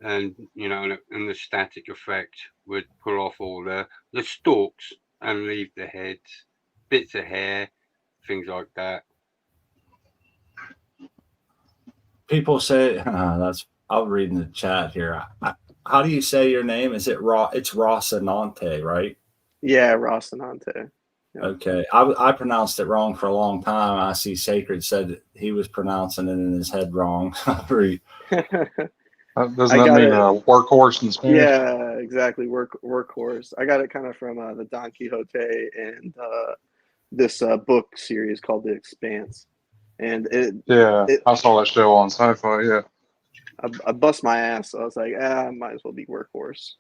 and and the static effect would pull off all the stalks and leave the heads, bits of hair, things like that. People say I'll read in the chat here. How do you say your name? Is it It's Rocinante, right? Yeah, Rocinante. Yeah. Okay, I pronounced it wrong for a long time. I see Sacred said that he was pronouncing it in his head wrong. Doesn't that mean a workhorse in Spanish? Yeah, exactly. Workhorse. I got it kind of from the Don Quixote and this book series called The Expanse. And I saw that show on Sci-Fi. Yeah, I bust my ass. So I was like, I might as well be Workhorse.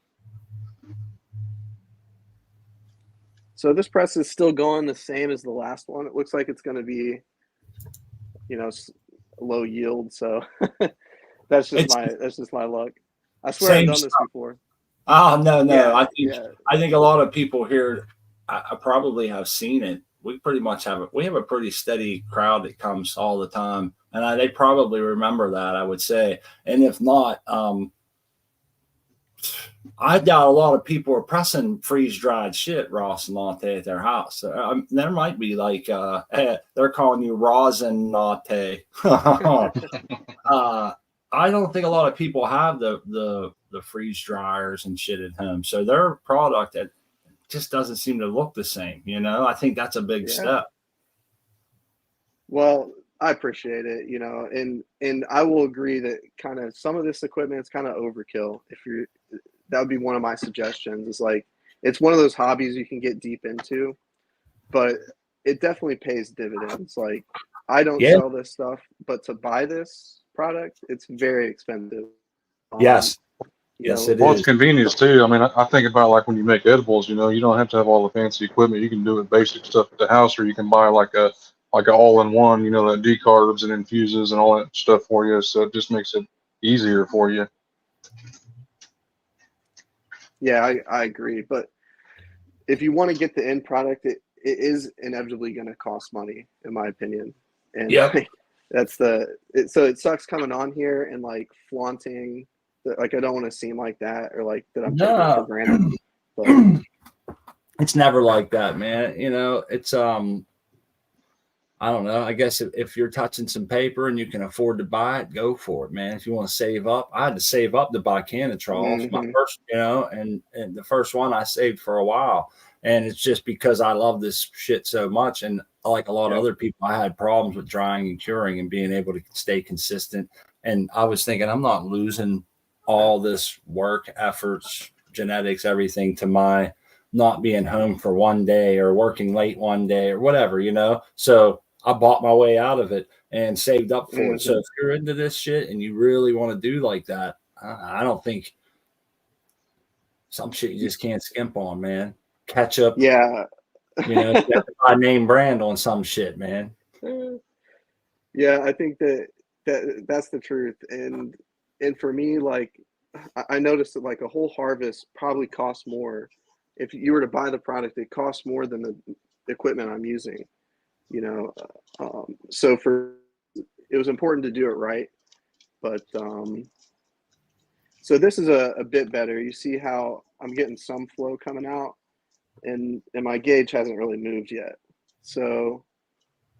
So this press is still going the same as the last one. It looks like it's going to be, low yield. So that's just my luck. I swear I've done this before. Oh no! Yeah, I think a lot of people here I probably have seen it. We pretty much have it. We have a pretty steady crowd that comes all the time, and they probably remember that, I would say. And if not, I doubt a lot of people are pressing freeze dried shit, Ross and Latte, at their house. There might be like they're calling you rosin latte. I don't think a lot of people have the freeze dryers and shit at home, so their product just doesn't seem to look the same. I think that's a big step. Well, I appreciate it, and I will agree that kind of some of this equipment is kind of overkill. That would be one of my suggestions. Is like it's one of those hobbies you can get deep into, but it definitely pays dividends. Like I don't sell this stuff, but to buy this product, it's very expensive. Yes. Yes, it is. It's convenience too. I mean, I think about like when you make edibles, you don't have to have all the fancy equipment. You can do it basic stuff at the house, or you can buy like a all-in-one, that decarbs and infuses and all that stuff for you. So it just makes it easier for you. Yeah, I agree. But if you want to get the end product, it is inevitably going to cost money, in my opinion. And so it sucks coming on here and like flaunting. Like I don't want to seem like that or like that I'm taking it for granted. But it's never like that, man. It's I don't know. I guess if you're touching some paper and you can afford to buy it, go for it, man. If you want to save up, I had to save up to buy Canatrol. It's my first, and the first one I saved for a while. And it's just because I love this shit so much. And like a lot of other people, I had problems with drying and curing and being able to stay consistent. And I was thinking, I'm not losing all this work, efforts, genetics, everything to my not being home for one day or working late one day or whatever, you know? So I bought my way out of it and saved up for it. So if you're into this shit and you really want to do like that, I don't think some shit you just can't skimp on, man. Ketchup, Yeah. you know, you have to buy name brand on some shit, man. Yeah, I think that's the truth. And for me, like I noticed that like a whole harvest probably costs more. If you were to buy the product, it costs more than the equipment I'm using, you know. So it was important to do it right. But so this is a bit better. You see how I'm getting some flow coming out, and my gauge hasn't really moved yet. So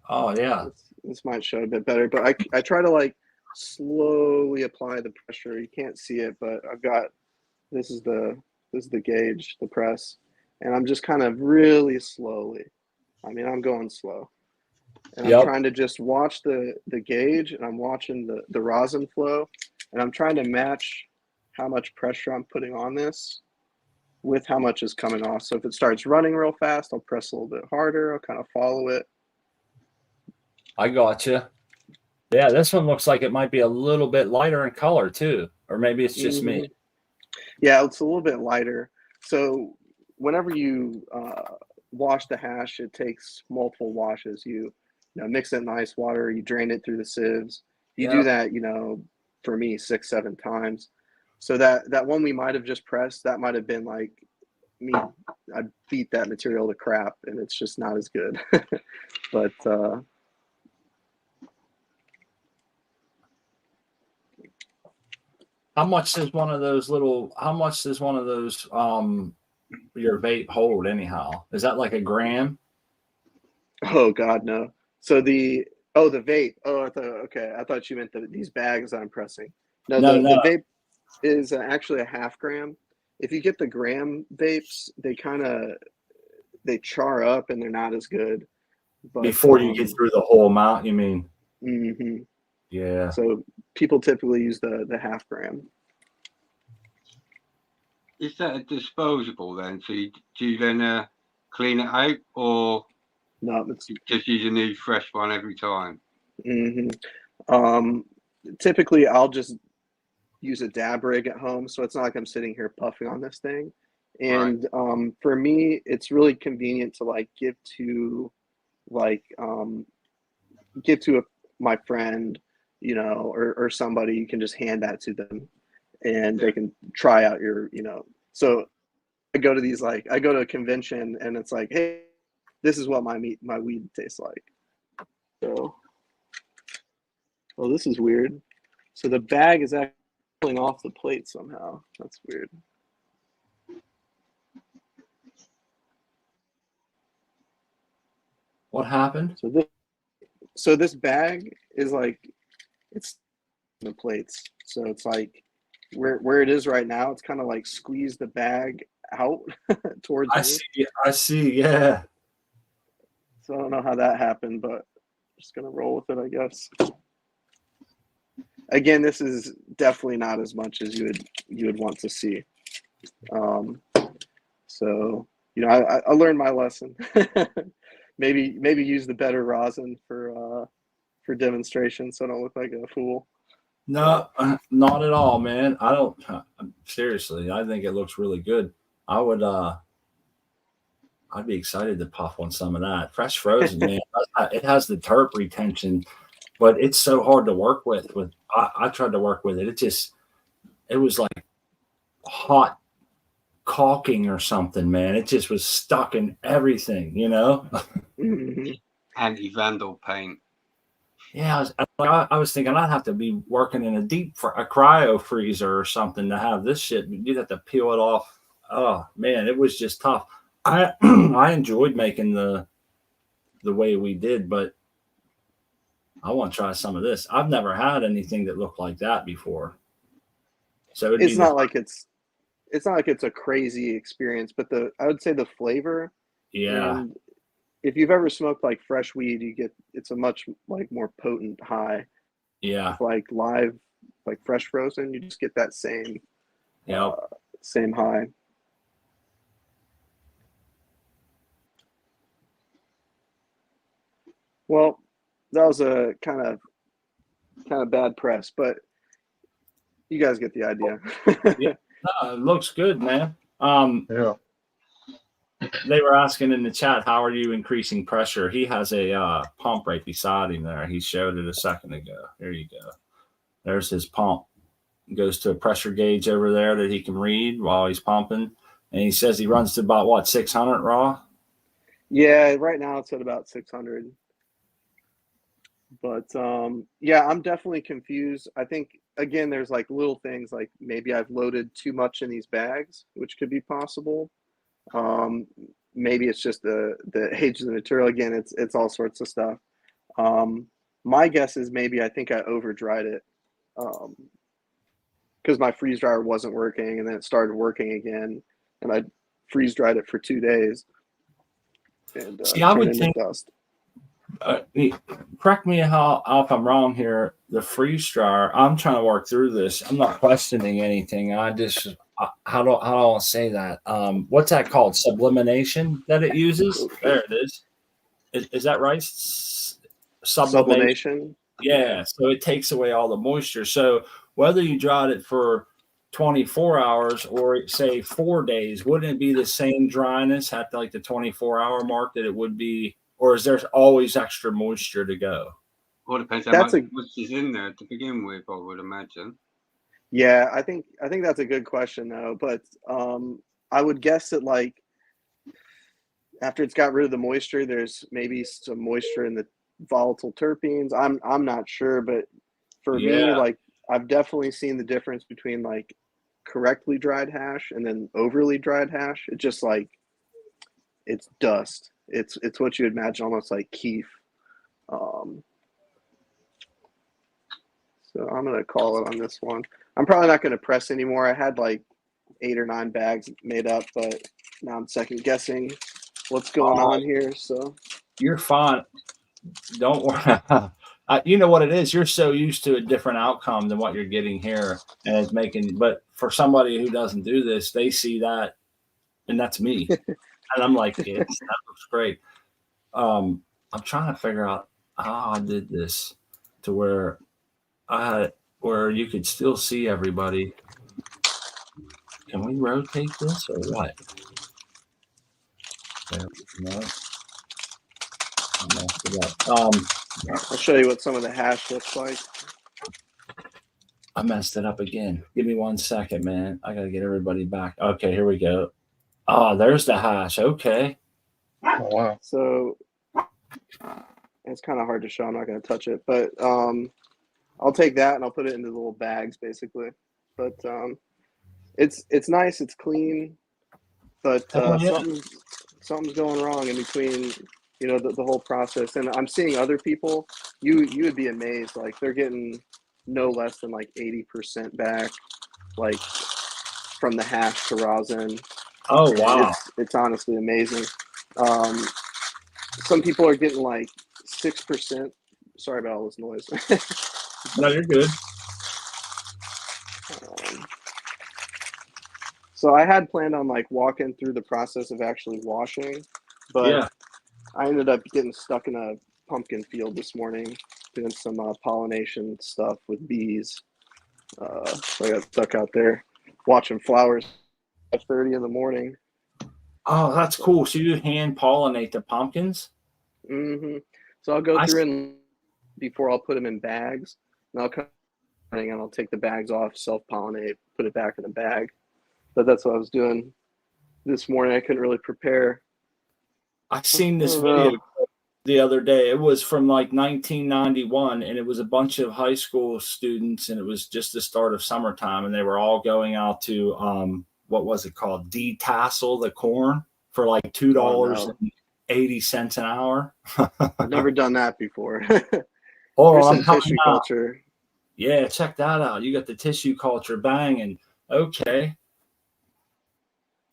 Oh yeah. this might show a bit better, but I try to like slowly apply the pressure. You can't see it, but I've got this is the gauge, the press, and I'm just kind of really slowly. I mean, I'm going slow, and I'm Yep. trying to just watch the gauge, and I'm watching the rosin flow, and I'm trying to match how much pressure I'm putting on this with how much is coming off. So if it starts running real fast, I'll press a little bit harder. I'll kind of follow it. I got you. Yeah, this one looks like it might be a little bit lighter in color too, or maybe it's just me. Yeah, it's a little bit lighter. So whenever you wash the hash, it takes multiple washes. You know, mix it in ice water, you drain it through the sieves. You do Yep. that, you know, for me, 6, 7 times. So that one we might have just pressed, that might have been like me. I beat that material to crap, and it's just not as good. But How much does one of those your vape hold anyhow? Is that like a gram? oh God, no. So the vape. Oh, I thought you meant these bags that I'm pressing. No, No, the no. vape is actually a half gram. If you get the gram vapes, they char up and they're not as good. But Before you get through the whole amount, you mean? mm-hmm. Yeah. So people typically use the half gram. Is that a disposable then? So do you then clean it out, or No, it's you just use a new fresh one every time? mm-hmm. Typically I'll just use a dab rig at home, so it's not like I'm sitting here puffing on this thing. And for me, it's really convenient to like give to my friend, you know, or somebody. You can just hand that to them, and they can try out your, you know. So I go to a convention, and it's like, hey, this is what my weed tastes like. So, well, this is weird. So the bag is actually pulling off the plate somehow. That's weird. What happened? So this bag is like, it's the plates. So it's like where it is right now, it's kind of like squeeze the bag out towards me. I see, yeah. So I don't know how that happened, but I'm just gonna roll with it, I guess. Again, this is definitely not as much as you would want to see. So you know, I learned my lesson. maybe use the better rosin for demonstration, so I don't look like a fool. No, not at all, man. I don't seriously. I think it looks really good. I'd be excited to puff on some of that. Fresh frozen, man. It has the terp retention, but it's so hard to work with. I tried to work with it. It was like hot caulking or something, man. It just was stuck in everything, you know? Anti-vandal paint. Yeah, I was thinking I'd have to be working in a cryo freezer or something to have this shit. You'd have to peel it off. Oh man, it was just tough. I I enjoyed making the way we did, but I want to try some of this. I've never had anything that looked like that before. So it's not like it's a crazy experience, but I would say the flavor. Yeah. And if you've ever smoked like fresh weed, it's a much like more potent high. Yeah. Like live like fresh frozen, you just get that same same high. Well, that was a kind of bad press, but you guys get the idea. Yeah, no, it looks good, man. Yeah. They were asking in the chat, how are you increasing pressure? He has a pump right beside him there. He showed it a second ago. Here you go. There's his pump. It goes to a pressure gauge over there that he can read while he's pumping. And he says he runs to about, what, 600 raw? Yeah, right now it's at about 600. But yeah, I'm definitely confused. I think, again, there's like little things like maybe I've loaded too much in these bags, which could be possible. Maybe it's just the age of the material. Again, it's all sorts of stuff. My guess is maybe I think I over dried it because my freeze dryer wasn't working, and then it started working again, and I freeze dried it for 2 days, and See, I turned would into think, dust. correct me if I'm wrong here. The freeze dryer, I'm trying to work through this. I'm not questioning anything. I just, how do I say that? What's that called? Sublimation that it uses? There it is. Is that right? Sublimation. Yeah. So it takes away all the moisture. So whether you dried it for 24 hours or say 4 days, wouldn't it be the same dryness at like the 24-hour mark that it would be? Or is there always extra moisture to go? Well, it depends how much is in there to begin with, I would imagine. Yeah, I think that's a good question though. But I would guess that like after it's got rid of the moisture, there's maybe some moisture in the volatile terpenes. I'm not sure, but for me, like I've definitely seen the difference between like correctly dried hash and then overly dried hash. It just like it's dust. It's what you imagine, almost like keef. So I'm gonna call it on this one. I'm probably not gonna press anymore. I had like 8 or 9 bags made up, but now I'm second guessing what's going on here. So you're fine. Don't worry. You know what it is. You're so used to a different outcome than what you're getting here, and it's making. But for somebody who doesn't do this, they see that, and that's me. And I'm like, yes, that looks great. I'm trying to figure out how I did this to where where you could still see everybody. Can we rotate this or what? No. I'll show you what some of the hash looks like. I messed it up again. Give me 1 second, man. I gotta get everybody back. Okay, here we go. Oh, there's the hash. Okay. Oh, wow. So it's kind of hard to show. I'm not going to touch it, but I'll take that and I'll put it into the little bags, basically. But it's nice. It's clean, but something's going wrong in between. You know, the whole process. And I'm seeing other people. You would be amazed. Like they're getting no less than like 80% back, like from the hash to rosin. Oh wow! It's honestly amazing. Some people are getting like 6%. Sorry about all this noise. No, you're good. So I had planned on like walking through the process of actually washing, but I ended up getting stuck in a pumpkin field this morning doing some pollination stuff with bees. So I got stuck out there watching flowers at 5:30 in the morning. Oh, that's cool. So you hand pollinate the pumpkins? Mm-hmm. So I'll go through and before I'll put them in bags, and I'll come and I'll take the bags off, self-pollinate, put it back in the bag. But that's what I was doing this morning. I couldn't really prepare. I seen this video the other day. It was from like 1991, and it was a bunch of high school students, and it was just the start of summertime, and they were all going out to what was it called? Detassel the corn for like $2.80 an hour. I've never done that before. Hold on, tissue culture. Yeah, check that out. You got the tissue culture banging. Okay.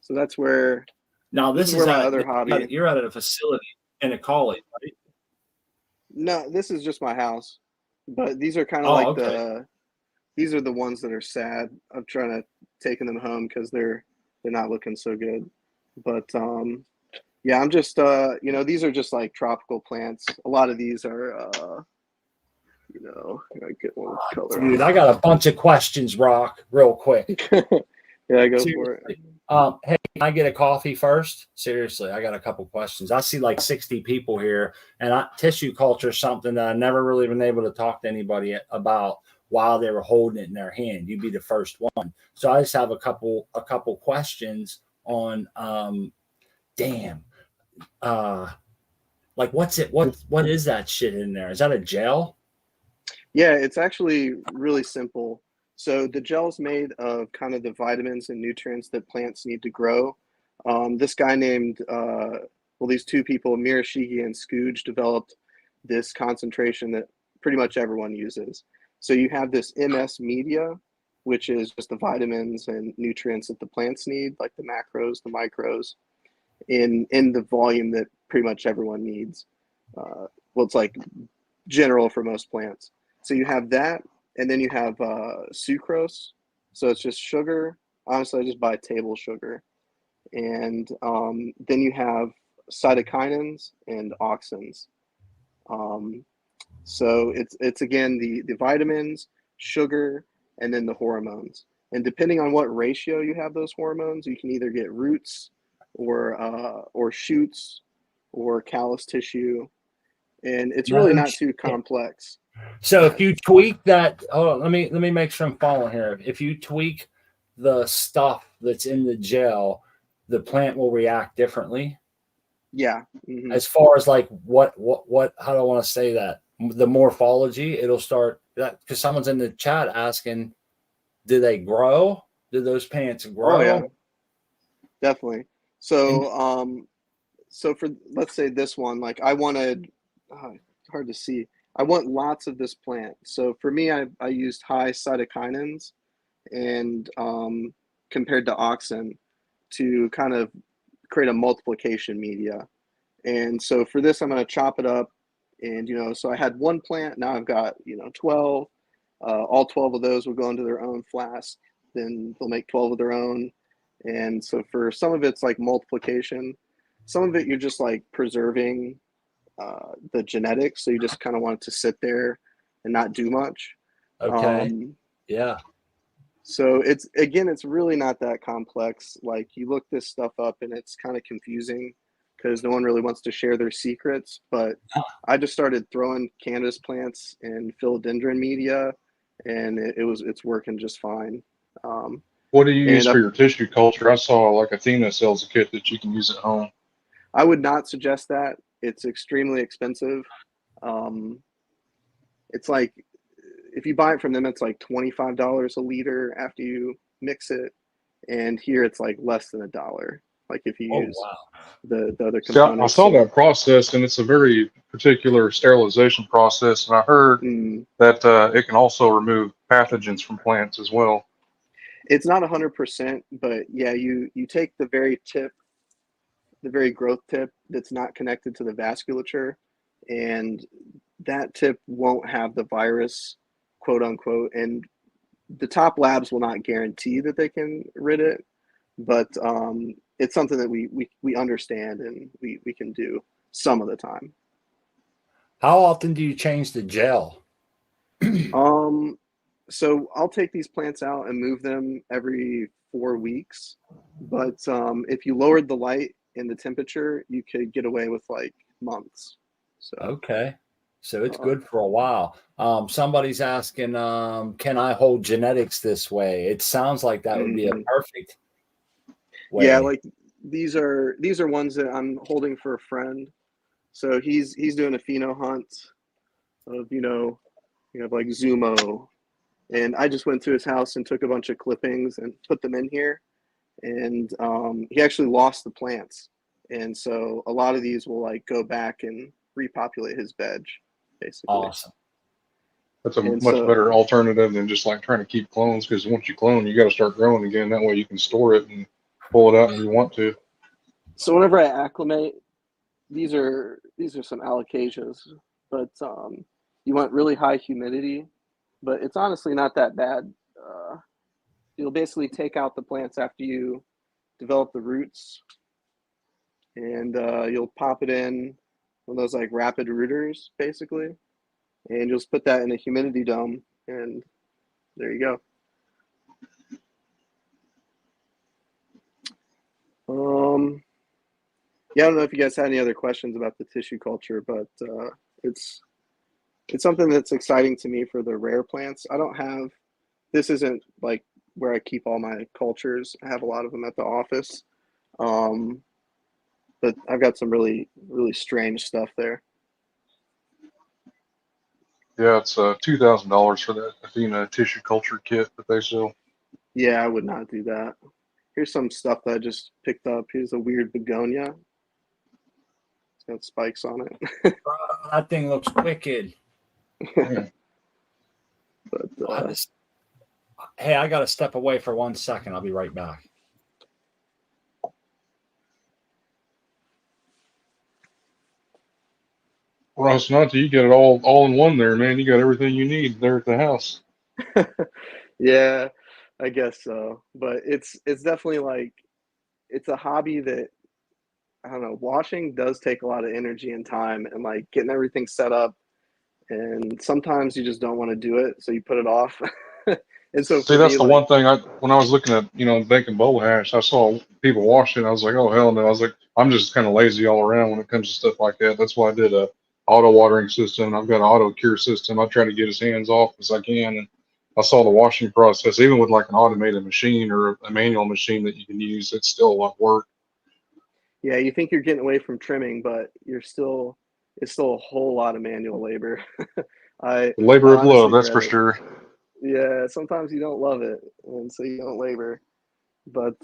So that's where. Now this is my other hobby. You're at a facility in a college, right? No, this is just my house. But these are kind of these are the ones that are sad. I'm trying to taking them home because they're not looking so good. But yeah, I'm just these are just like tropical plants. A lot of these are I get one with color Dude, I got a bunch of questions, Rock, real quick. Yeah, go for it. Seriously. Hey, can I get a coffee first? Seriously, I got a couple questions. I see like 60 people here, and tissue culture is something that I've never really been able to talk to anybody about while they were holding it in their hand. You'd be the first one. So I just have a couple questions on damn. Like what's it what is that shit in there? Is that a gel? Yeah, it's actually really simple. So the gel's made of kind of the vitamins and nutrients that plants need to grow. This guy named, these two people, Mirashigi and Scooge, developed this concentration that pretty much everyone uses. So you have this MS media, which is just the vitamins and nutrients that the plants need, like the macros, the micros, in the volume that pretty much everyone needs. It's like general for most plants. So you have that, and then you have sucrose. So it's just sugar. Honestly, I just buy table sugar. And then you have cytokinins and auxins. So it's again the vitamins, sugar, and then the hormones. And depending on what ratio you have those hormones, you can either get roots or shoots or callus tissue. And it's really not too complex. So if you tweak that, hold on, let me make sure I'm following here. If you tweak the stuff that's in the gel, the plant will react differently. Yeah. Mm-hmm. As far as like what how do I want to say that? The morphology, it'll start that because someone's in the chat asking, do they grow? Do those plants grow? Oh yeah, definitely. So so for let's say this one, like I wanted, hard to see. I want lots of this plant. So for me, I used high cytokinins and compared to auxin to kind of create a multiplication media. And so for this, I'm going to chop it up. And, so I had one plant. Now I've got, 12. All 12 of those will go into their own flask. Then they'll make 12 of their own. And so for some of it's like multiplication. Some of it you're just like preserving the genetics. So you just kind of want it to sit there and not do much. Okay. Yeah. So it's really not that complex. Like you look this stuff up and it's kind of confusing because no one really wants to share their secrets. But I just started throwing cannabis plants and philodendron media, and it's working just fine. What do you use for your tissue culture? I saw like Athena sells a kit that you can use at home. I would not suggest that. It's extremely expensive. It's like if you buy it from them, it's like $25 a liter after you mix it, and here it's like less than $1. Like if you use the other components. I saw that process, and it's a very particular sterilization process, and I heard that it can also remove pathogens from plants as well. It's not 100%, but yeah, you take the very tip, the very growth tip that's not connected to the vasculature, and that tip won't have the virus, quote unquote, and the top labs will not guarantee that they can rid it, but it's something that we understand and we can do some of the time. How often do you change the gel? So I'll take these plants out and move them every 4 weeks, but if you lowered the light and the temperature, you could get away with like months. So okay. So it's good for a while. Somebody's asking, can I hold genetics this way? It sounds like that would be a perfect way. Yeah, like these are ones that I'm holding for a friend. So he's doing a pheno hunt of you have like Zumo, and I just went to his house and took a bunch of clippings and put them in here, and he actually lost the plants, and so a lot of these will like go back and repopulate his veg. Basically. Awesome. That's a much better alternative than just like trying to keep clones, because once you clone, you got to start growing again. That way you can store it and pull it out when you want to. So whenever I acclimate, these are some alocasias, but you want really high humidity. but it's honestly not that bad. You'll basically take out the plants after you develop the roots, and you'll pop it in one of those like rapid rooters, basically, and you'll just put that in a humidity dome, and there you go. Yeah, I don't know if you guys had any other questions about the tissue culture, but it's something that's exciting to me for the rare plants. This isn't like where I keep all my cultures. I have a lot of them at the office. But I've got some really, really strange stuff there. Yeah, it's $2,000 for that Athena tissue culture kit that they sell. Yeah, I would not do that. Here's some stuff that I just picked up. Here's a weird begonia. It's got spikes on it. That thing looks wicked. Yeah. But Hey, I got to step away for 1 second. I'll be right back. Rocinante, you got it all in one there, man. You got everything you need there at the house. yeah, I guess so. But it's definitely like, it's a hobby that, I don't know, washing does take a lot of energy and time, and like getting everything set up. And sometimes you just don't want to do it, so you put it off. And so See, for that's me, the like, one thing when I was looking at, making bowl hash, I saw people washing. I was like, oh, hell no. I was like, I'm just kind of lazy all around when it comes to stuff like that. That's why I did a auto watering system. I've got an auto cure system. I try to get as hands off as I can. And I saw the washing process, even with like an automated machine or a manual machine that you can use, it's still a lot of work. yeah, you think you're getting away from trimming, but it's still a whole lot of manual labor. I The labor of love, honestly that's dread for it. sure. Yeah, sometimes you don't love it, and so you don't labor. But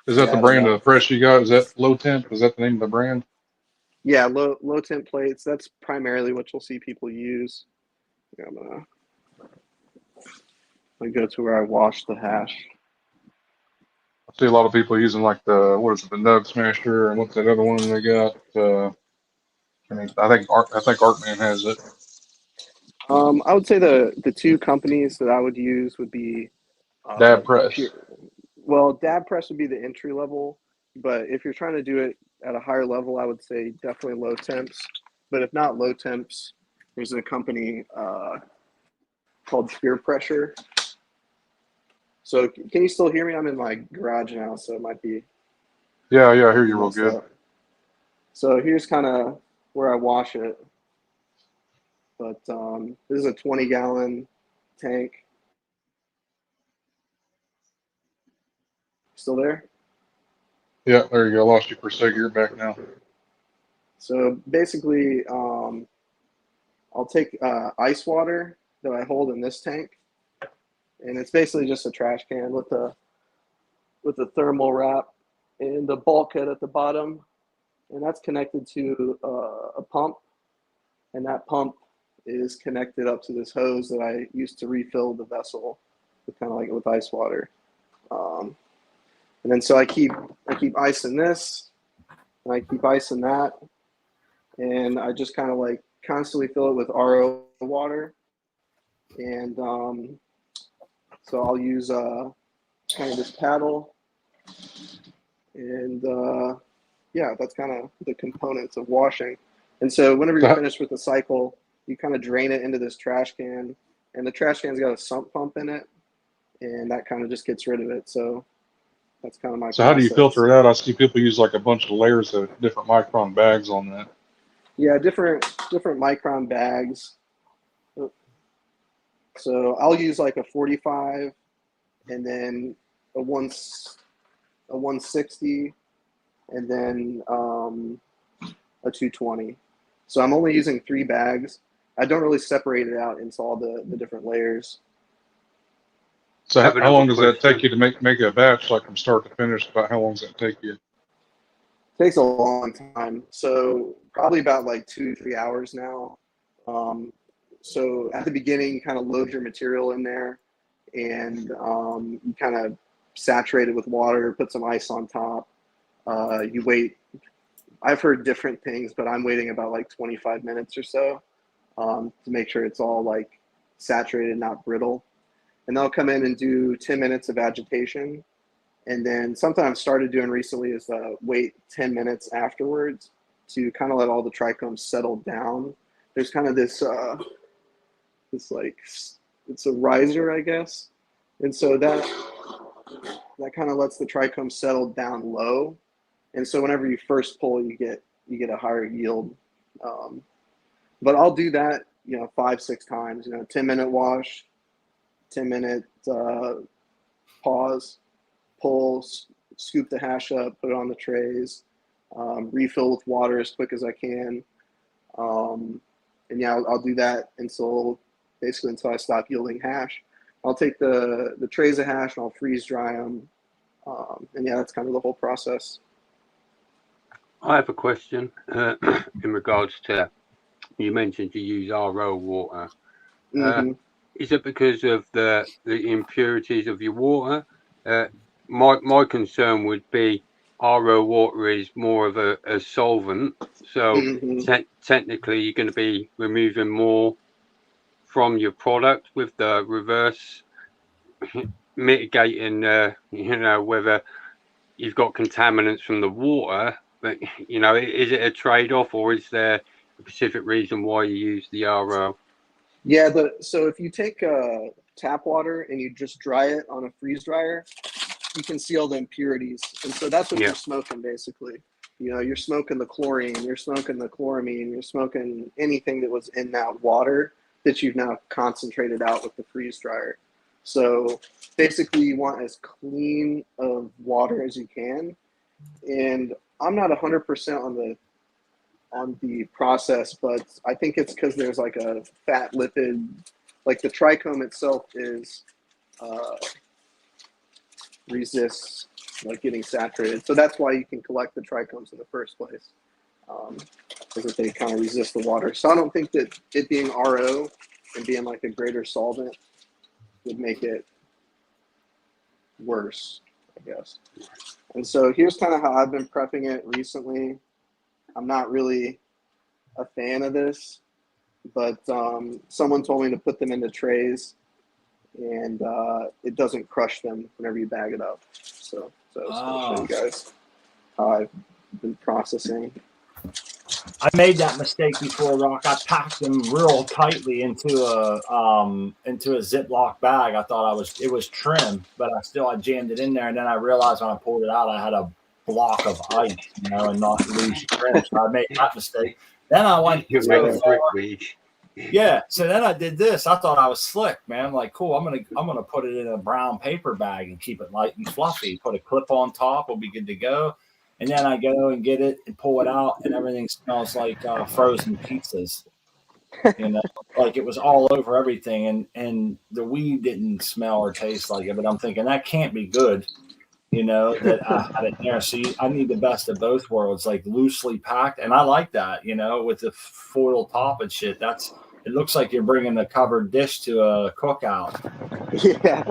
Is that yeah, the I don't brand know. of press you got? Is that low temp? Is that the name of the brand? Yeah, low temp plates. That's primarily what you'll see people use. Yeah, I'm gonna go to where I wash the hash. I see a lot of people using like the Nug Smasher, and what's that other one they got? I think Artman has it. I would say the two companies that I would use would be Dab Pure. Press. Well, dab press would be the entry level, but if you're trying to do it at a higher level, I would say definitely low temps. But if not low temps, there's a company called Pure Pressure. So can you still hear me? I'm in my garage now, so it might be Yeah, I hear you real messed good. up. So here's kind of where I wash it. But this is a 20-gallon tank. Still there? Yeah, there you go. I lost you for a second. You're back now. So basically, I'll take ice water that I hold in this tank, and it's basically just a trash can with a thermal wrap and the bulkhead at the bottom, and that's connected to a pump, and that pump is connected up to this hose that I use to refill the vessel, kind of like with ice water. And then so I keep ice in this, and I keep ice in that, and I just kind of like constantly fill it with RO water. And so I'll use kind of this paddle, and yeah, that's kind of the components of washing. And so whenever you're finished with the cycle, you kind of drain it into this trash can, and the trash can's got a sump pump in it, and that kind of just gets rid of it. So that's kind of my So how do you process. filter it out? I see people use like a bunch of layers of different micron bags on that. Yeah, different micron bags. So I'll use like a 45, and then a 160, and then a 220. So I'm only using 3 bags. I don't really separate it out into all the different layers. So how long does that take you to make a batch, like from start to finish? About how long does that take you? It takes a long time. So probably about like 2-3 hours now. So at the beginning, you kind of load your material in there, and you kind of saturate it with water, put some ice on top. You wait. I've heard different things, but I'm waiting about like 25 minutes or so to make sure it's all like saturated, not brittle. And they'll come in and do 10 minutes of agitation. And then something I've started doing recently is wait 10 minutes afterwards to kind of let all the trichomes settle down. There's kind of this like, it's a riser, I guess. And so that kind of lets the trichome settle down low. And so whenever you first pull, you get a higher yield. But I'll do that, 5-6 times, 10-minute wash, 10-minute pause, pull, scoop the hash up, put it on the trays, refill with water as quick as I can. And yeah, I'll do that until I stop yielding hash. I'll take the trays of hash and I'll freeze dry them. And yeah, that's kind of the whole process. I have a question in regards to, you mentioned you use RO water. Mm-hmm. Is it because of the impurities of your water? My concern would be RO water is more of a solvent, so technically you're going to be removing more from your product with the reverse mitigating, whether you've got contaminants from the water. But is it a trade-off, or is there a specific reason why you use the RO? Yeah, so if you take tap water and you just dry it on a freeze dryer, you can see all the impurities. And so that's what you're smoking, basically. You're smoking the chlorine, you're smoking the chloramine, you're smoking anything that was in that water that you've now concentrated out with the freeze dryer. So basically you want as clean of water as you can. And I'm not 100% on the process, but I think it's because there's like a fat lipid, like the trichome itself is resists like getting saturated. So that's why you can collect the trichomes in the first place, because they kind of resist the water. So I don't think that it being RO and being like a greater solvent would make it worse, I guess. And so here's kind of how I've been prepping it recently. I'm not really a fan of this, but someone told me to put them into trays, and it doesn't crush them whenever you bag it up. So I was going to show you guys how I've been processing. I made that mistake before, Rock. I packed them real tightly into a Ziploc bag. I thought it was trim, but I jammed it in there, and then I realized when I pulled it out, I had a block of ice, and not loose trim. So I made that mistake. Then I went so far. Yeah. So then I did this. I thought I was slick, man. I'm like, cool. I'm gonna put it in a brown paper bag and keep it light and fluffy. Put a clip on top. We'll be good to go. And then I go and get it and pull it out, and everything smells like frozen pizzas. Like it was all over everything, and the weed didn't smell or taste like it. But I'm thinking that can't be good. That I had it there. So I need the best of both worlds, like loosely packed. And I like that, with the foil top and shit. It looks like you're bringing a covered dish to a cookout. Yeah.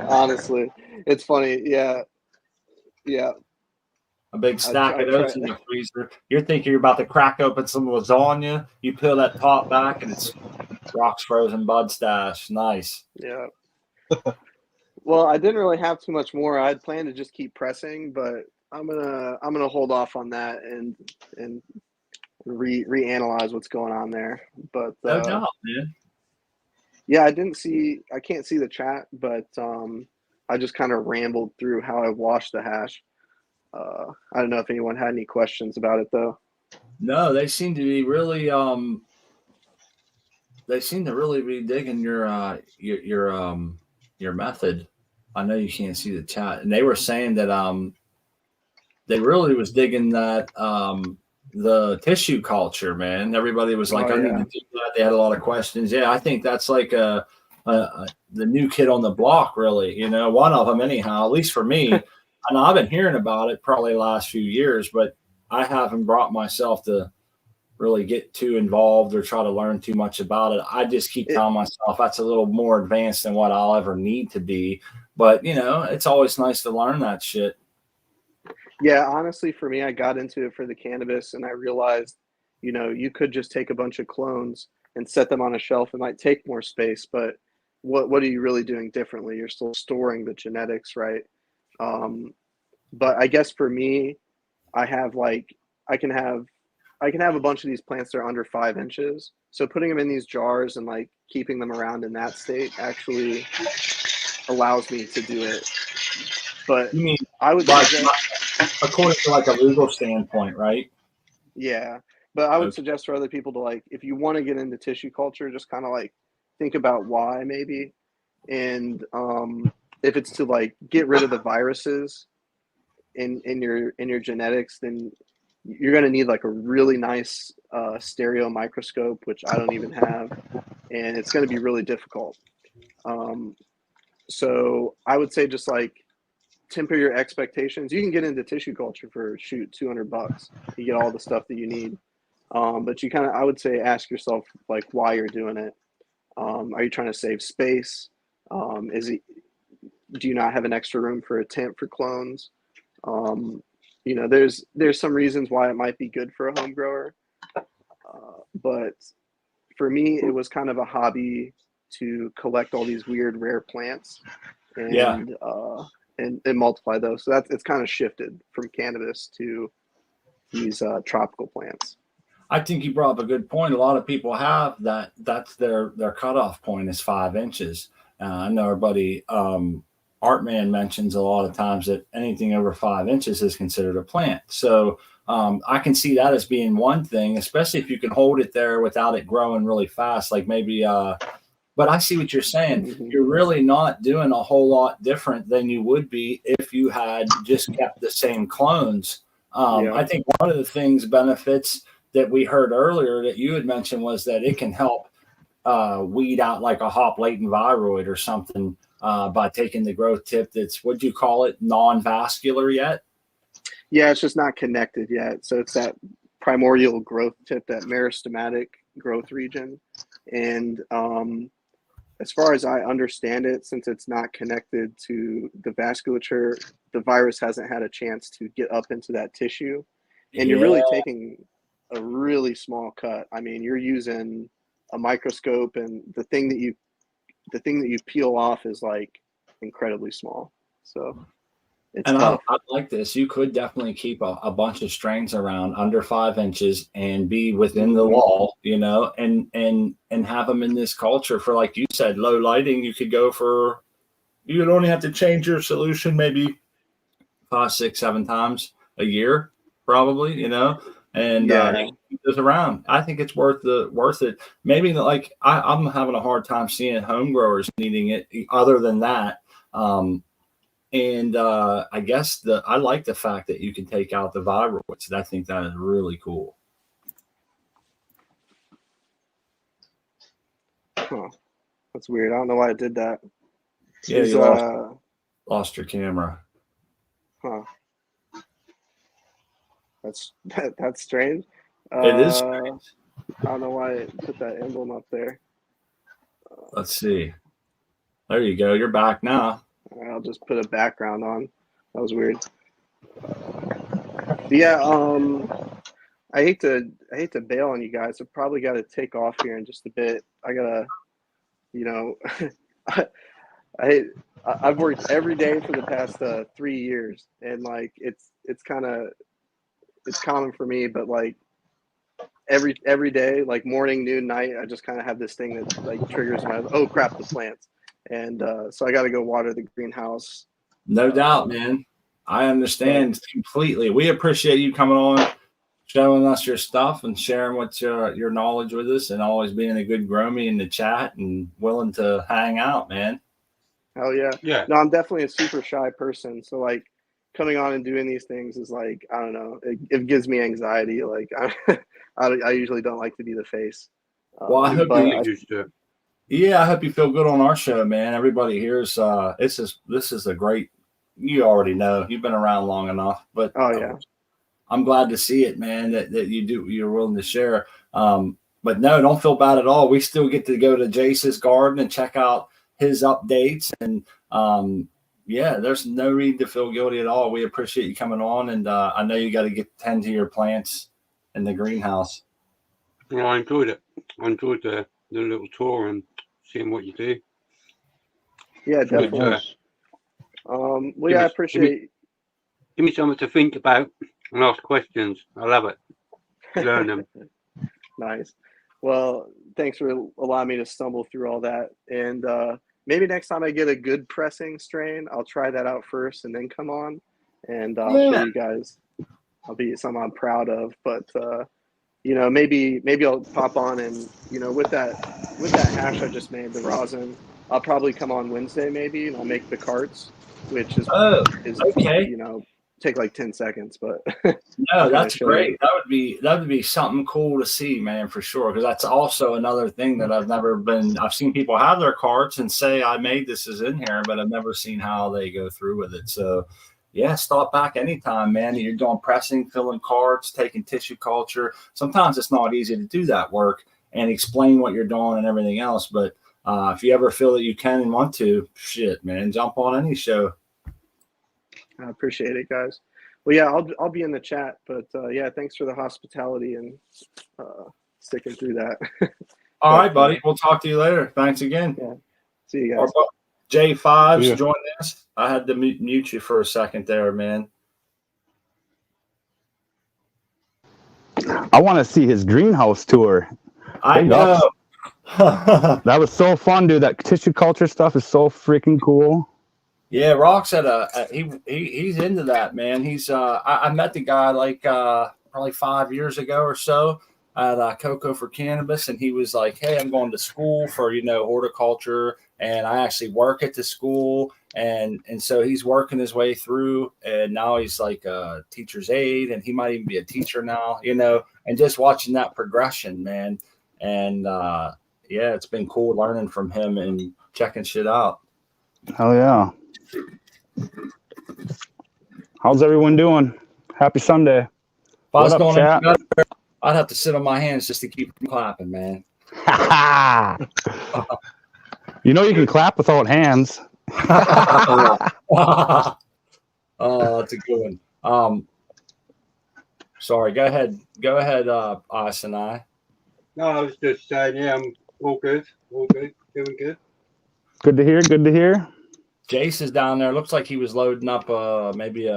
Honestly, it's funny. Yeah. A big stack of those in the freezer. You're thinking you're about to crack open some lasagna. You peel that top back and it's Rock's frozen bud stash. Nice. Yeah. Well, I didn't really have too much more. I'd planned to just keep pressing, but I'm gonna hold off on that and reanalyze what's going on there. But no doubt, man. Yeah, I can't see the chat, but I just kind of rambled through how I washed the hash. I don't know if anyone had any questions about it though. No, they seem to be really be digging your method. I know you can't see the chat, and they were saying that they really was digging that the tissue culture, man. Everybody was like, I need to do that. They had a lot of questions. Yeah, I think that's like the new kid on the block, really. One of them anyhow, at least for me. I know I've been hearing about it probably the last few years, but I haven't brought myself to really get too involved or try to learn too much about it. I just keep telling myself that's a little more advanced than what I'll ever need to be. But, it's always nice to learn that shit. Yeah, honestly, for me, I got into it for the cannabis, and I realized, you could just take a bunch of clones and set them on a shelf. It might take more space, but what are you really doing differently? You're still storing the genetics, right? But I guess for me, I have like I can have a bunch of these plants that are under 5 inches. So putting them in these jars and like keeping them around in that state actually allows me to do it. But You mean I would like suggest, according to like a legal standpoint, right? yeah. But I would Okay. suggest for other people to like, if you want to get into tissue culture, just kind of like think about why maybe, and if it's to like get rid of the viruses in your genetics, then you're going to need like a really nice stereo microscope, which I don't even have, and it's going to be really difficult. So I would say just like temper your expectations. You can get into tissue culture for $200. You get all the stuff that you need, but you I would say, ask yourself like why you're doing it. Are you trying to save space? Do you not have an extra room for a tent for clones? There's some reasons why it might be good for a home grower, but for me, it was kind of a hobby to collect all these weird rare plants Yeah. and multiply those. So it's kind of shifted from cannabis to these tropical plants. I think you brought up a good point. A lot of people have that. That's their cutoff point is 5 inches. I know our buddy Artman mentions a lot of times that anything over 5 inches is considered a plant. So I can see that as being one thing, especially if you can hold it there without it growing really fast. Like maybe, but I see what you're saying. Mm-hmm. You're really not doing a whole lot different than you would be if you had just kept the same clones. Yeah. I think one of the benefits that we heard earlier that you had mentioned was that it can help weed out like a hop latent viroid or something by taking the growth tip that's, what'd you call it, non-vascular yet? Yeah, it's just not connected yet. So it's that primordial growth tip, that meristematic growth region. And as far as I understand it, since it's not connected to the vasculature, the virus hasn't had a chance to get up into that tissue. And you're really taking a really small cut. I mean, you're using a microscope, and the thing that you peel off is like incredibly small. So it's tough. I like this. You could definitely keep a bunch of strains around under 5 inches and be within the wall, and have them in this culture for, like you said, low lighting. You could go for, you would only have to change your solution maybe 5, 6, 7 times a year, probably, and keep this around. I think it's worth it. Maybe like I'm having a hard time seeing home growers needing it other than that. And I guess I like the fact that you can take out the viroids. I think that is really cool. Huh. That's weird. I don't know why I did that. Yeah, you lost your camera. Huh. That's strange. It is strange. I don't know why I put that emblem up there. Let's see. There you go. You're back now. I'll just put a background on. That was weird. Yeah, I hate to bail on you guys. I've probably got to take off here in just a bit. I gotta, I've worked every day for the past 3 years, and like it's common for me, but like every day, like morning, noon, night, I just kind of have this thing that like triggers my, oh crap, the plants. And so I got to go water the greenhouse. No doubt, man. I understand completely. We appreciate you coming on, showing us your stuff and sharing what your knowledge with us, and always being a good grommy in the chat and willing to hang out, man. Hell yeah. Yeah. No, I'm definitely a super shy person. So like coming on and doing these things is like, I don't know, it gives me anxiety. Like I usually don't like to be the face. Well, I hope I hope you feel good on our show, man. Everybody here's this is a great, you already know, you've been around long enough, but I'm glad to see it, man, that you're willing to share. But no, don't feel bad at all. We still get to go to Jace's garden and check out his updates, and there's no reason to feel guilty at all. We appreciate you coming on, and I know you got to tend to your plants in the greenhouse. Yeah, I enjoyed it. I enjoyed the little tour and seeing what you do. Yeah, Give me, definitely. Nice. Well, Give yeah, I me- appreciate. give me something to think about and ask questions. I love it. Learn them. Nice. Well, thanks for allowing me to stumble through all that. And maybe next time I get a good pressing strain, I'll try that out first and then come on. And I'll show Yeah. you guys. I'll be something I'm proud of. But maybe I'll pop on and with that hash I just made, the rosin, I'll probably come on Wednesday maybe, and I'll make the carts, which is Oh, okay. take like 10 seconds, but No, I'll kinda that's show great. you. That would be something cool to see, man, for sure. Because that's also another thing that I've seen people have their carts and say I made this is in here, but I've never seen how they go through with it. So yeah, stop back anytime, man. You're doing pressing, filling carts, taking tissue culture. Sometimes it's not easy to do that work and explain what you're doing and everything else. But if you ever feel that you can and want to, shit, man, jump on any show. I appreciate it, guys. Well, yeah, I'll be in the chat, but yeah, thanks for the hospitality and sticking through that. All right, buddy. We'll talk to you later. Thanks again. Yeah. See you guys. J5's Yeah. joining us. I had to mute you for a second there, man. I want to see his greenhouse tour. I Big know. That was so fun, dude. That tissue culture stuff is so freaking cool. Yeah, Rock's he's into that, man. He's I met the guy like probably 5 years ago or so at Cocoa for Cannabis, and he was like, "Hey, I'm going to school for horticulture, and I actually work at the school." And so he's working his way through, and now he's like a teacher's aide, and he might even be a teacher now, and just watching that progression, man. And yeah, it's been cool learning from him and checking shit out. Hell yeah. How's everyone doing? Happy Sunday. If I was What up, going any chat? better, I'd have to sit on my hands just to keep them clapping, man. You know you can clap without hands. Oh, that's a good one. Sorry, go ahead, Asanai. No, I was just saying, yeah, I'm all good, doing good. Good to hear. Good to hear. Jace is down there. Looks like he was loading up maybe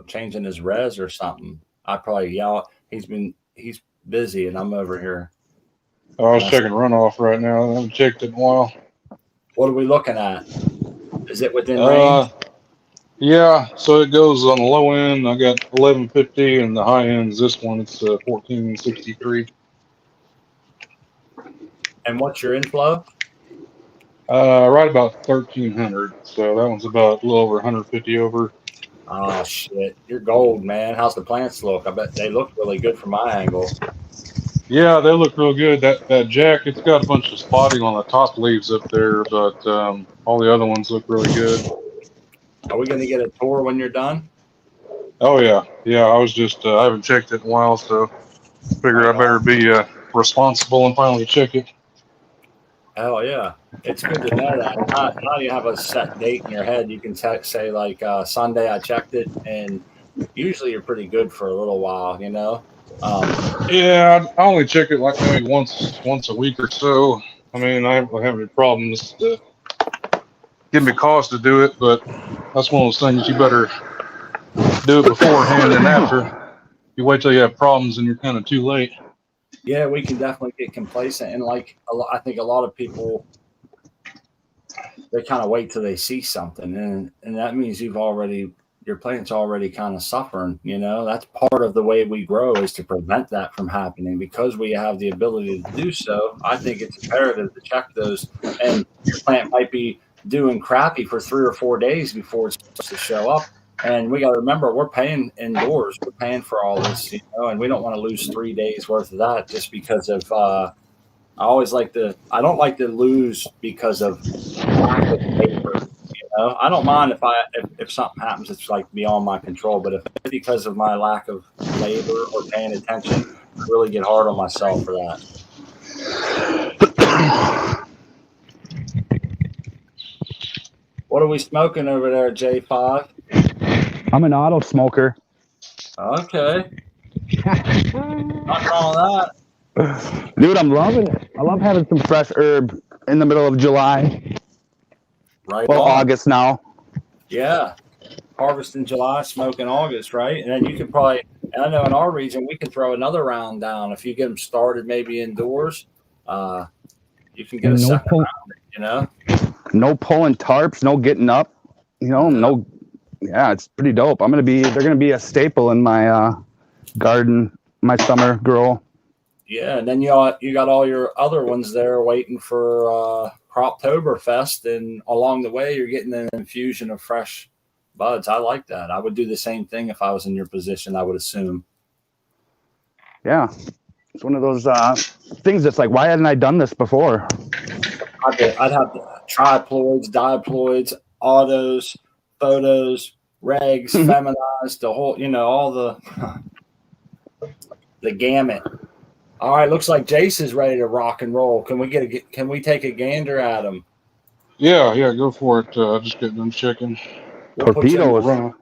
changing his res or something. I probably yell. He's busy, and I'm over here. I was checking runoff right now. I haven't checked it in a while. What are we looking at? Is it within range? Yeah, so it goes on the low end. I got 1150, and the high end is this one. It's 1463. And what's your inflow? Right about 1300. So that one's about a little over 150 over. Oh shit, you're gold, man. How's the plants look? I bet they look really good from my angle. Yeah, they look real good. That jack, it's got a bunch of spotting on the top leaves up there, but all the other ones look really good. Are we going to get a tour when you're done? Oh yeah, I was just I haven't checked it in a while, so figured I better be responsible and finally check it. Hell yeah, it's good to know that. Now you have a set date in your head. You can say like Sunday I checked it, and usually you're pretty good for a little while, Yeah, I only check it like maybe once a week or so. I mean, I haven't had any problems to give me cause to do it, but that's one of those things you better do it beforehand and after. You wait till you have problems and you're kind of too late. Yeah, we can definitely get complacent, and I think a lot of people, they kind of wait till they see something, and that means your plant's already kind of suffering. That's part of the way we grow, is to prevent that from happening. Because we have the ability to do so, I think it's imperative to check those. And your plant might be doing crappy for 3 or 4 days before it's supposed to show up. And we got to remember, we're paying indoors. We're paying for all this, and we don't want to lose 3 days worth of that just because of. I don't like to lose because of lack of labor. I don't mind if something happens that's like beyond my control, but if it's because of my lack of labor or paying attention, I really get hard on myself for that. What are we smoking over there, J5? I'm an auto smoker. Okay. Nothing wrong with that. Dude, I'm loving it. I love having some fresh herb in the middle of July. Right Well, on. August now. Yeah. Harvest in July, smoke in August, right? And then you can probably, and I know in our region, we can throw another round down. If you get them started maybe indoors, you can get a And second round, you know? no pulling tarps, no getting up. You know, no. Yeah, it's pretty dope. They're gonna be a staple in my garden, my summer grow. Yeah, and then you got all your other ones there waiting for Croptoberfest, and along the way you're getting an infusion of fresh buds. I like that. I would do the same thing if I was in your position, I would assume. Yeah, it's one of those things that's like, why hadn't I done this before? I'd have triploids, diploids, autos, photos, regs, feminized, the whole, all the gamut. All right, looks like Jace is ready to rock and roll. Can we take a gander at him? Yeah, go for it. Just getting them chicken. We'll put you in the Torpedoes.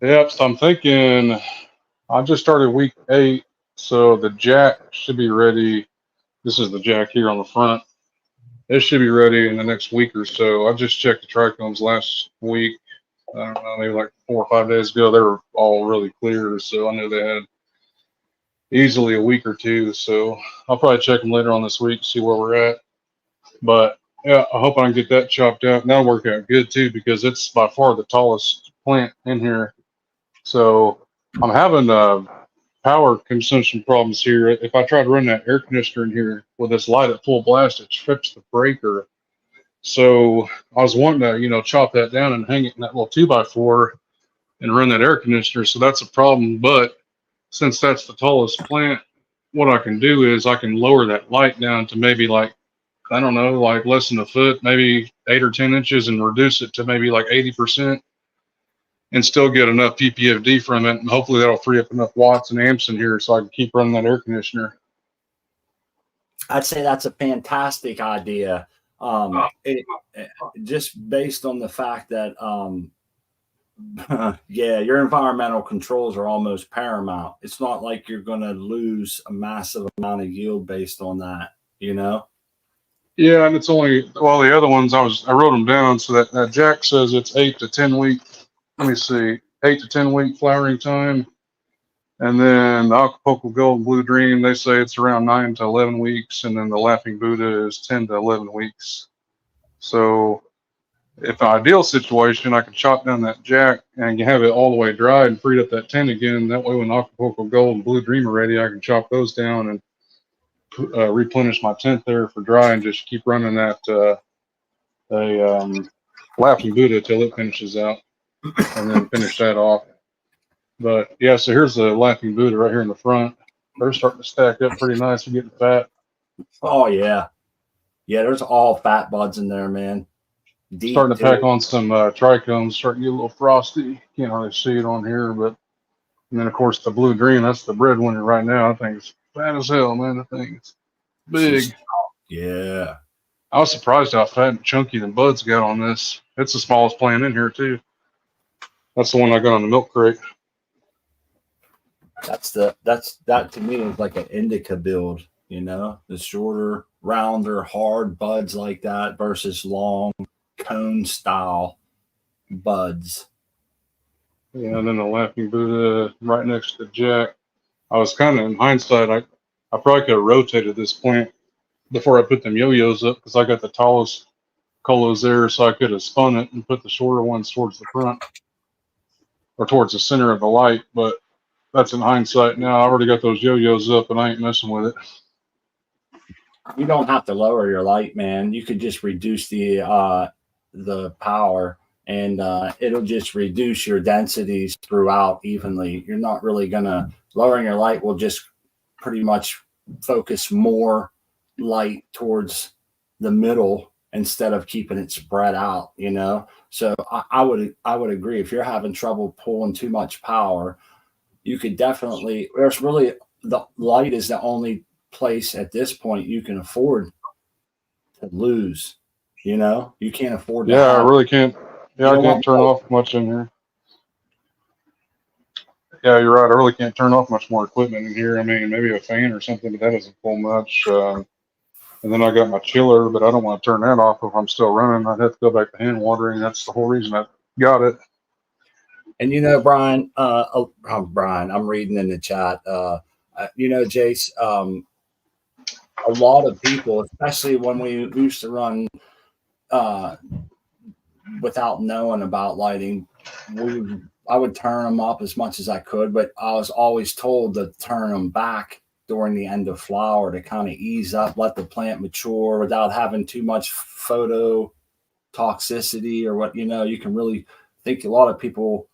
Yep, so I'm thinking I just started week 8, so the jack should be ready. This is the jack here on the front. It should be ready in the next week or so. I just checked the trichomes last week. I don't know, maybe like 4 or 5 days ago. They were all really clear, so I knew they had easily a week or two. So I'll probably check them later on this week, see where we're at. But yeah, I hope I can get that chopped out. And that'll work out good too, because it's by far the tallest plant in here. So I'm having power consumption problems here. If I try to run that air conditioner in here with this light at full blast, it trips the breaker. So I was wanting to, chop that down and hang it in that little 2x4 and run that air conditioner. So that's a problem. But since that's the tallest plant, what I can do is I can lower that light down to maybe like, I don't know, like less than a foot, maybe 8 or 10 inches, and reduce it to maybe like 80%. And still get enough PPFD from it, and hopefully that'll free up enough watts and amps in here so I can keep running that air conditioner. I'd say that's a fantastic idea. Just based on the fact that, yeah, your environmental controls are almost paramount. It's not like you're going to lose a massive amount of yield based on that, Yeah, and it's only, well, the other ones I wrote them down, so that Jack says it's 8 to 10 week. Let me see, 8 to 10 week flowering time. And then the Acapulco Gold and Blue Dream, they say it's around 9 to 11 weeks. And then the Laughing Buddha is 10 to 11 weeks. So if an ideal situation, I could chop down that Jack and have it all the way dried and freed up that 10 again. That way when Acapulco Gold and Blue Dream are ready, I can chop those down and replenish my tent there for dry and just keep running that Laughing Buddha till it finishes out, and then finish that off. But yeah, so here's the Laughing Buddha right here in the front. They're starting to stack up pretty nice. They're getting fat. Oh yeah, there's all fat buds in there, man. Deep Starting to pack on some trichomes. Starting to get a little frosty. Can't hardly see it on here, but and then of course the Blue Dream. That's the breadwinner right now. I think it's fat as hell, man. The thing's big. Yeah. I was surprised how fat and chunky the buds got on this. It's the smallest plant in here too. That's the one I got on the milk crate. That to me is like an indica build, the shorter, rounder, hard buds like that versus long cone style buds. Yeah, and then the Laughing Buddha right next to the Jack. I was kind of, in hindsight, I probably could have rotated this plant before I put them yo-yos up, because I got the tallest colos there, so I could have spun it and put the shorter ones towards the front or towards the center of the light. But that's in hindsight now. I already got those yo-yos up and I ain't messing with it. You don't have to lower your light, man. You could just reduce the power, and it'll just reduce your densities throughout evenly. You're not really gonna lowering your light will just pretty much focus more light towards the middle instead of keeping it spread out, So I would agree. If you're having trouble pulling too much power, you could definitely, there's really, the light is the only place at this point you can afford to lose. You can't afford to I really can't. Yeah, I can't turn off much in here. Yeah, you're right. I really can't turn off much more equipment in here. I mean, maybe a fan or something, but that doesn't pull much. And then I got my chiller, but I don't want to turn that off if I'm still running. I'd have to go back to hand watering. That's the whole reason I got it. And you know, Brian, Brian, I'm reading in the chat. You know, Jace, a lot of people, especially when we used to run without knowing about lighting, I would turn them up as much as I could, but I was always told to turn them back during the end of flower to kind of ease up, let the plant mature without having too much photo toxicity or what, you know. You can really think a lot of people,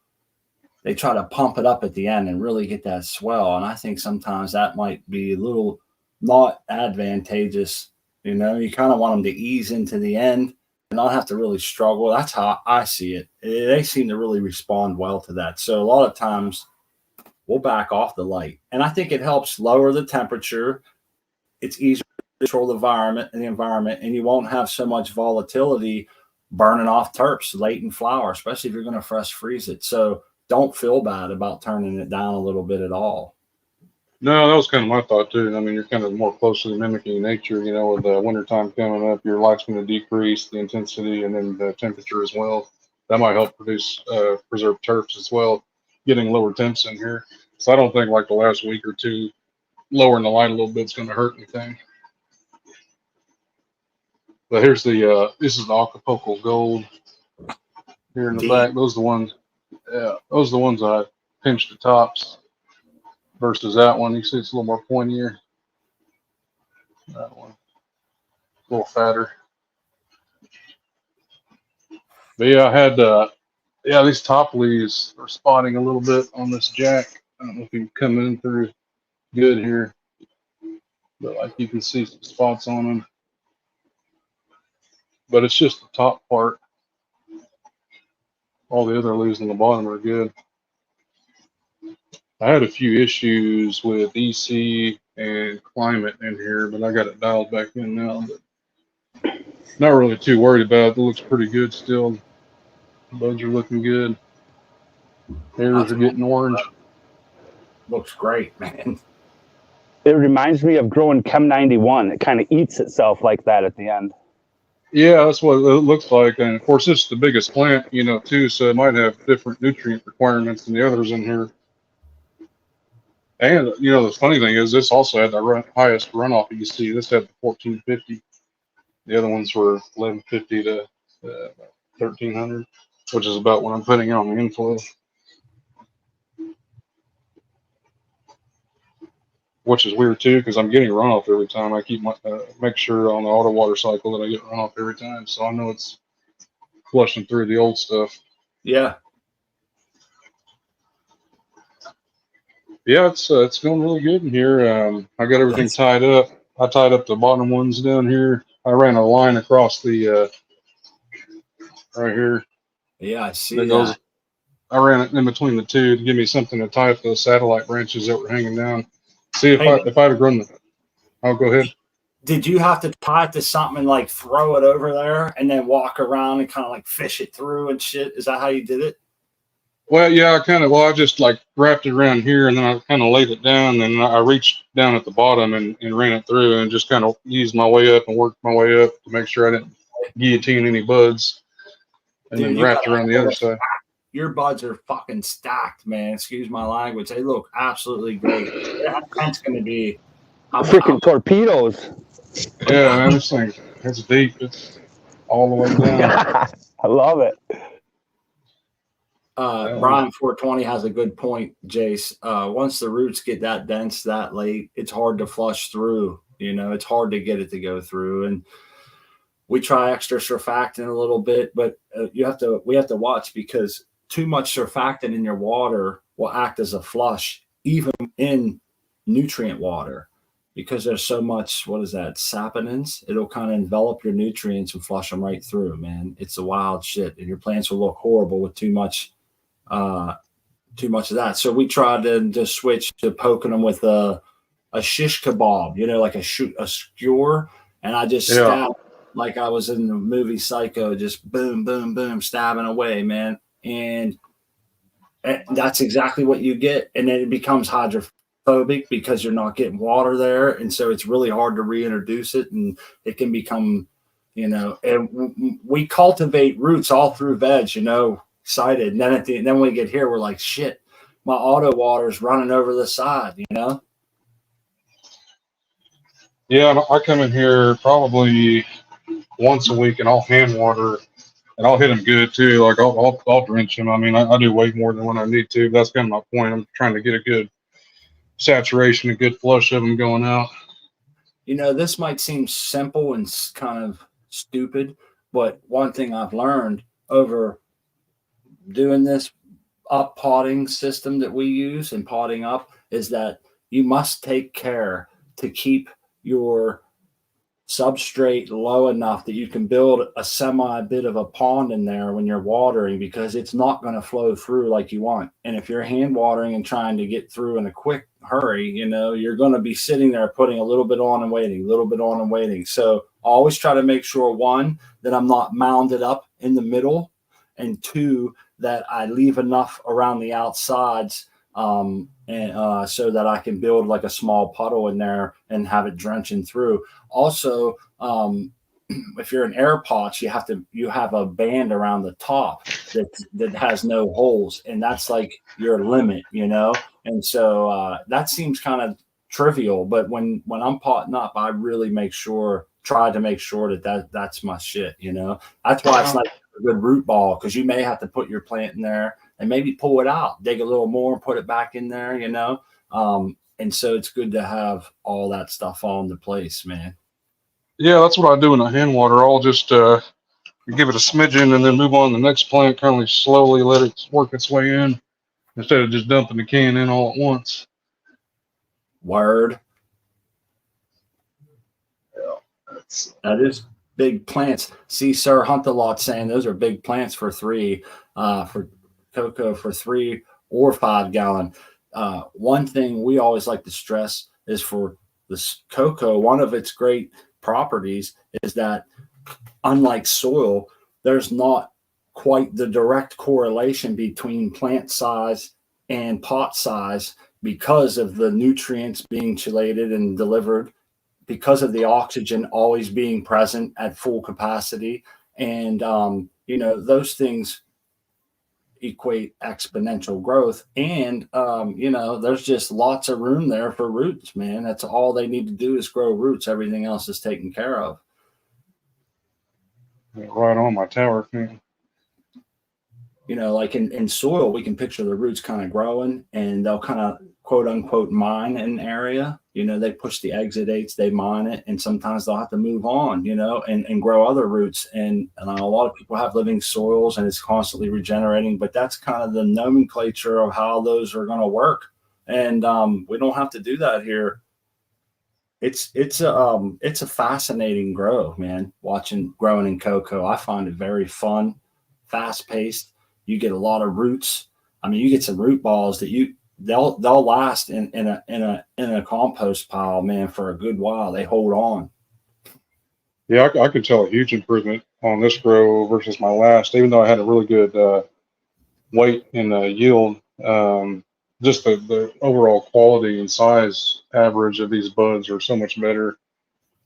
they try to pump it up at the end and really get that swell. And I think sometimes that might be a little not advantageous. You know, you kind of want them to ease into the end and not have to really struggle. That's how I see it. They seem to really respond well to that. So a lot of times we'll back off the light. And I think it helps lower the temperature. It's easier to control the environment, and you won't have so much volatility burning off terps late in flower, especially if you're going to fresh freeze it. So don't feel bad about turning it down a little bit at all. No, that was kind of my thought too. I mean, you're kind of more closely mimicking nature, you know, with the wintertime coming up, your light's going to decrease, the intensity, and then the temperature as well. That might help preserve terps as well, getting lower temps in here. So I don't think like the last week or two, lowering the light a little bit is going to hurt anything. But here's this is the Acapulco Gold here in the back. Those are the ones, yeah, those are the ones I pinched the tops. Versus that one, you see it's a little more pointier. That one, a little fatter. But yeah, I had, these top leaves are spotting a little bit on this jack. I don't know if you can come in through good here, but like you can see some spots on them. But it's just the top part. All the other leaves on the bottom are good. I had a few issues with EC and climate in here, but I got it dialed back in now. But not really too worried about it. It looks pretty good still. Buds are looking good. Hairs are getting orange. Looks great, man. It reminds me of growing Chem 91. It kind of eats itself like that at the end. Yeah, that's what it looks like. And of course, this is the biggest plant, you know, too. So it might have different nutrient requirements than the others in here. And, you know, the funny thing is this also had the highest runoff EC. This had the 1450. The other ones were 1150 to 1300, which is about what I'm putting on the inflow. Which is weird too, because I'm getting runoff every time. I keep make sure on the auto water cycle that I get runoff every time, so I know it's flushing through the old stuff. Yeah. Yeah, it's going really good in here. I got everything tied up. I tied up the bottom ones down here. I ran a line across the right here. Yeah, I see that. I ran it in between the two to give me something to tie up those satellite branches that were hanging down. See if I'd have run the. Oh, go ahead. Did you have to tie it to something and like throw it over there and then walk around and kind of like fish it through and shit? Is that how you did it? Well, yeah, I just like wrapped it around here and then I kind of laid it down and I reached down at the bottom and ran it through and just kind of eased my way up and worked my way up to make sure I didn't guillotine any buds and then wrapped around the other side. Your buds are fucking stacked, man. Excuse my language. They look absolutely great. That's going to be freaking torpedoes. Yeah, man, this thing, it's deep. It's all the way down. I love it. Brian 420 has a good point, Jace. Once the roots get that dense that late, it's hard to flush through. You know, it's hard to get it to go through. And we try extra surfactant a little bit, but we have to watch because too much surfactant in your water will act as a flush, even in nutrient water, because there's so much, what is that, saponins? It'll kind of envelop your nutrients and flush them right through, man. It's a wild shit. And your plants will look horrible with too much of that. So we tried to switch to poking them with a shish kebab, you know, like a skewer. And I just stabbed like I was in the movie Psycho, just boom, boom, boom, stabbing away, man. And And that's exactly what you get. And then it becomes hydrophobic because you're not getting water there. And so it's really hard to reintroduce it. And it can become, and we cultivate roots all through veg, excited. And then then when we get here, we're like, shit, my auto water is running over the side. Yeah, I come in here probably once a week and I'll hand water and I'll hit them good too. Like I'll drench them. I mean, I do way more than when I need to. That's kind of my point. I'm trying to get a good saturation, a good flush of them going out. This might seem simple and kind of stupid, but one thing I've learned over doing this up potting system that we use and potting up is that you must take care to keep your substrate low enough that you can build a semi bit of a pond in there when you're watering, because it's not going to flow through like you want. And if you're hand watering and trying to get through in a quick hurry, you're going to be sitting there putting a little bit on and waiting, a little bit on and waiting. So I always try to make sure, one, that I'm not mounded up in the middle, and two, that I leave enough around the outsides and so that I can build like a small puddle in there and have it drenching through. Also, if you're in air pots, you have a band around the top that has no holes, and that's like your limit, And so that seems kind of trivial, but when I'm potting up, I really try to make sure that's my shit, That's why it's like a good root ball, because you may have to put your plant in there and maybe pull it out, dig a little more, and put it back in there, And so it's good to have all that stuff all into place, man. Yeah, that's what I do in a hand water. I'll just give it a smidgen and then move on to the next plant, kind of slowly let it work its way in instead of just dumping the can in all at once. Word. Yeah, that is big plants. See, Sir Hunt-A-Lot saying those are big plants for cocoa for 3 or 5 gallon. One thing we always like to stress is for this cocoa, one of its great properties is that, unlike soil, there's not quite the direct correlation between plant size and pot size because of the nutrients being chelated and delivered, because of the oxygen always being present at full capacity. And, those things equate exponential growth. And, there's just lots of room there for roots, man. That's all they need to do is grow roots. Everything else is taken care of. Right on my tower. Man. Like in soil, we can picture the roots kind of growing, and they'll kind of quote unquote mine an area. They push the exudates, they mine it, and sometimes they'll have to move on, and grow other roots. And a lot of people have living soils, and it's constantly regenerating. But that's kind of the nomenclature of how those are going to work. And we don't have to do that here. It's a fascinating grow, man. Watching growing in cocoa, I find it very fun, fast paced. You get a lot of roots. I mean, you get some root balls that they'll last in a compost pile, man, for a good while. They hold on. Yeah, I could tell a huge improvement on this grow versus my last, even though I had a really good weight and yield. Just the overall quality and size average of these buds are so much better.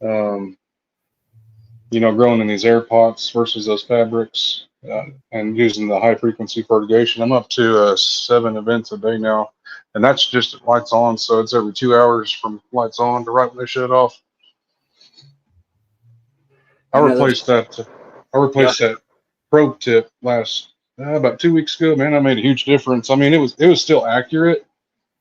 Growing in these air pots versus those fabrics, and using the high frequency fertigation. I'm up to 7 events a day now, and that's just lights on. So it's every 2 hours from lights on to right when they shut off. I replaced that probe tip about 2 weeks ago. Man, that made a huge difference. I mean, it was still accurate,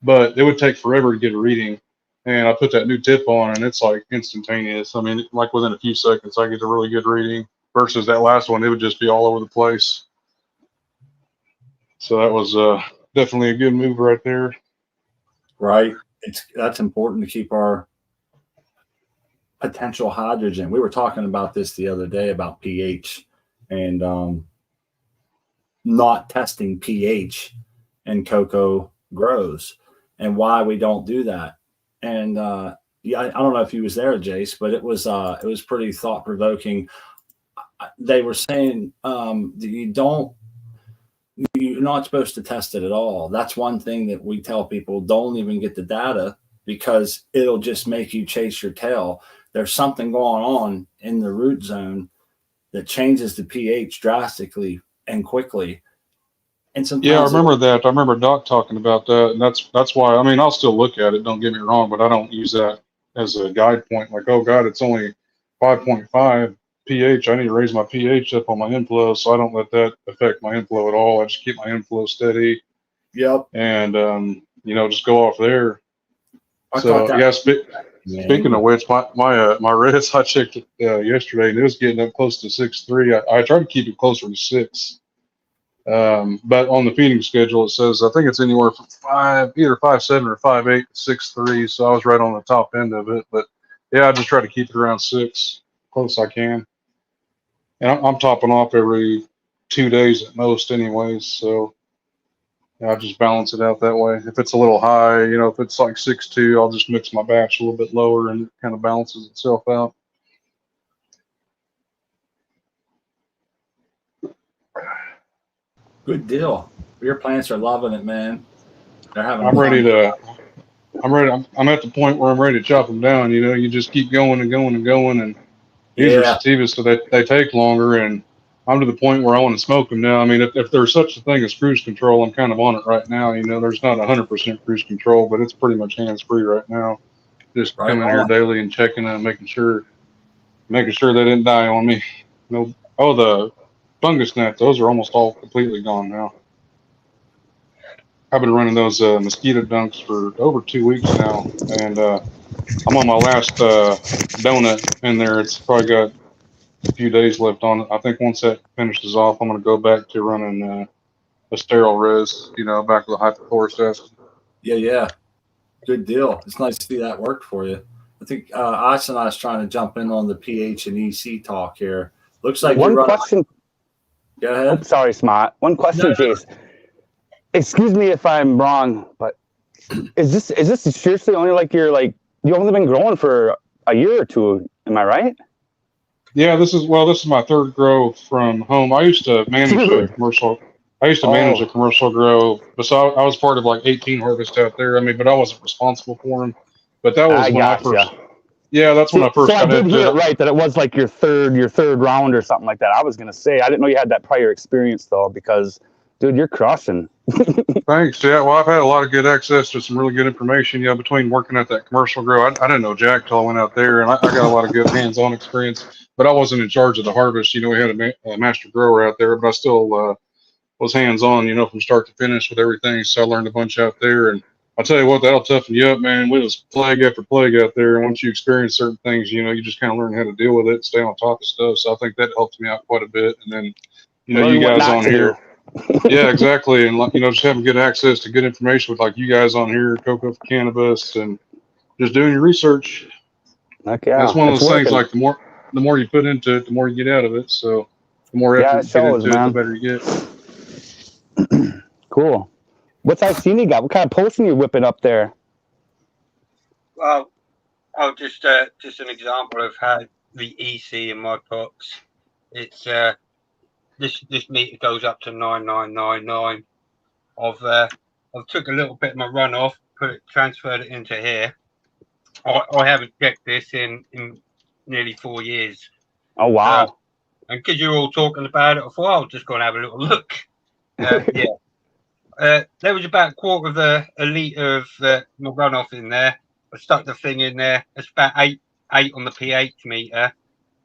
but it would take forever to get a reading. And I put that new tip on, and it's like instantaneous. I mean, like within a few seconds, I get a really good reading. Versus that last one, it would just be all over the place. So that was definitely a good move right there. Right. That's important to keep our potential hydrogen. We were talking about this the other day about pH and not testing pH in cocoa grows, and why we don't do that. And yeah, I don't know if he was there, Jace, but it was pretty thought provoking. They were saying that you don't you're not supposed to test it at all. That's one thing that we tell people, don't even get the data because it'll just make you chase your tail. There's something going on in the root zone that changes the pH drastically and quickly. And Yeah, I sometimes remember that. I remember Doc talking about that, and that's why. I mean, I'll still look at it. Don't get me wrong, but I don't use that as a guide point. Like, oh God, it's only 5.5 pH. I need to raise my pH up on my inflow, so I don't let that affect my inflow at all. I just keep my inflow steady, yep. and just go off there. I So thought that yeah, speaking of man, which, my reds I checked it yesterday, and it was getting up close to 6.3. I tried to keep it closer to 6. But on the feeding schedule, it says I think it's anywhere from either 5.7 or 5.8 to 6.3. So I was right on the top end of it. But yeah, I just try to keep it around 6, close I can. And I'm topping off every 2 days at most, anyways. So yeah, I just balance it out that way. If it's a little high, if it's like 6.2, I'll just mix my batch a little bit lower, and it kind of balances itself out. good deal. Your plants are loving it, man. They're having I'm ready fun. to. I'm ready. I'm at the point where I'm ready to chop them down. You just keep going and going and going, and these are Yeah, sativas, so they take longer. And I'm to the point where I want to smoke them now. I mean, if there's such a thing as cruise control, I'm kind of on it right now. There's not 100% cruise control, but it's pretty much hands free right now. Just right coming here on. daily and checking them, making sure they didn't die on me. No, oh, the fungus gnat, those are almost all completely gone now. I've been running those mosquito dunks for over 2 weeks now, and I'm on my last donut in there. It's probably got a few days left on it. I think once that finishes off, I'm going to go back to running a sterile res, back with the hypochlorous acid. Yeah. Good deal. It's nice to see that worked for you. I think Ice and I was trying to jump in on the pH and EC talk here. Looks like you're One running. question. Go Oh, ahead. sorry, Smart. One No, question, Jace. Excuse me if I'm wrong, but is this seriously only you've only been growing for a year or two? Am I right? Yeah, this is my third grow from home. I used to manage a Dude. commercial. I used to manage a Oh, commercial grow, but so I was part of like 18 harvests out there. I mean, but I wasn't responsible for them. But that was I when I gotcha. first. Yeah, that's when See, I so first I got did into hear it it. right that it was like your third round or something like that. I was gonna say I didn't know you had that prior experience though, because dude, you're crushing. Thanks. Yeah, well, I've had a lot of good access to some really good information. Yeah, between working at that commercial grow, I didn't know Jack till I went out there, and I got a lot of good hands-on experience. But I wasn't in charge of the harvest. We had a master grower out there, but I still was hands-on. From start to finish with everything. So I learned a bunch out there, and I'll tell you what, that'll toughen you up, man. We was plague after plague out there, and once you experience certain things, you just kind of learn how to deal with it, stay on top of stuff. So I think that helped me out quite a bit. And then, you Learn what guys not on to do. here. Yeah, exactly. And just having good access to good information with like you guys on here, Cocoa for Cannabis, and just doing your research. Heck And it's yeah, one of it's those things working. like the more you put into it, the more you get out of it. So the more Yeah, effort it you get shows, into it, the man. better you get. Cool. What's Iceni you got? What kind of posting you whipping up there? Well, I'll just an example of how the EC in my pots. It's this meter goes up to 9999. I've took a little bit of my runoff, transferred it into here. I haven't checked this in nearly 4 years. Oh wow. And because you're all talking about it, I thought I'll just go and have a little look. There was about a quarter of a litre of my runoff in there. I stuck the thing in there. It's about eight on the pH meter,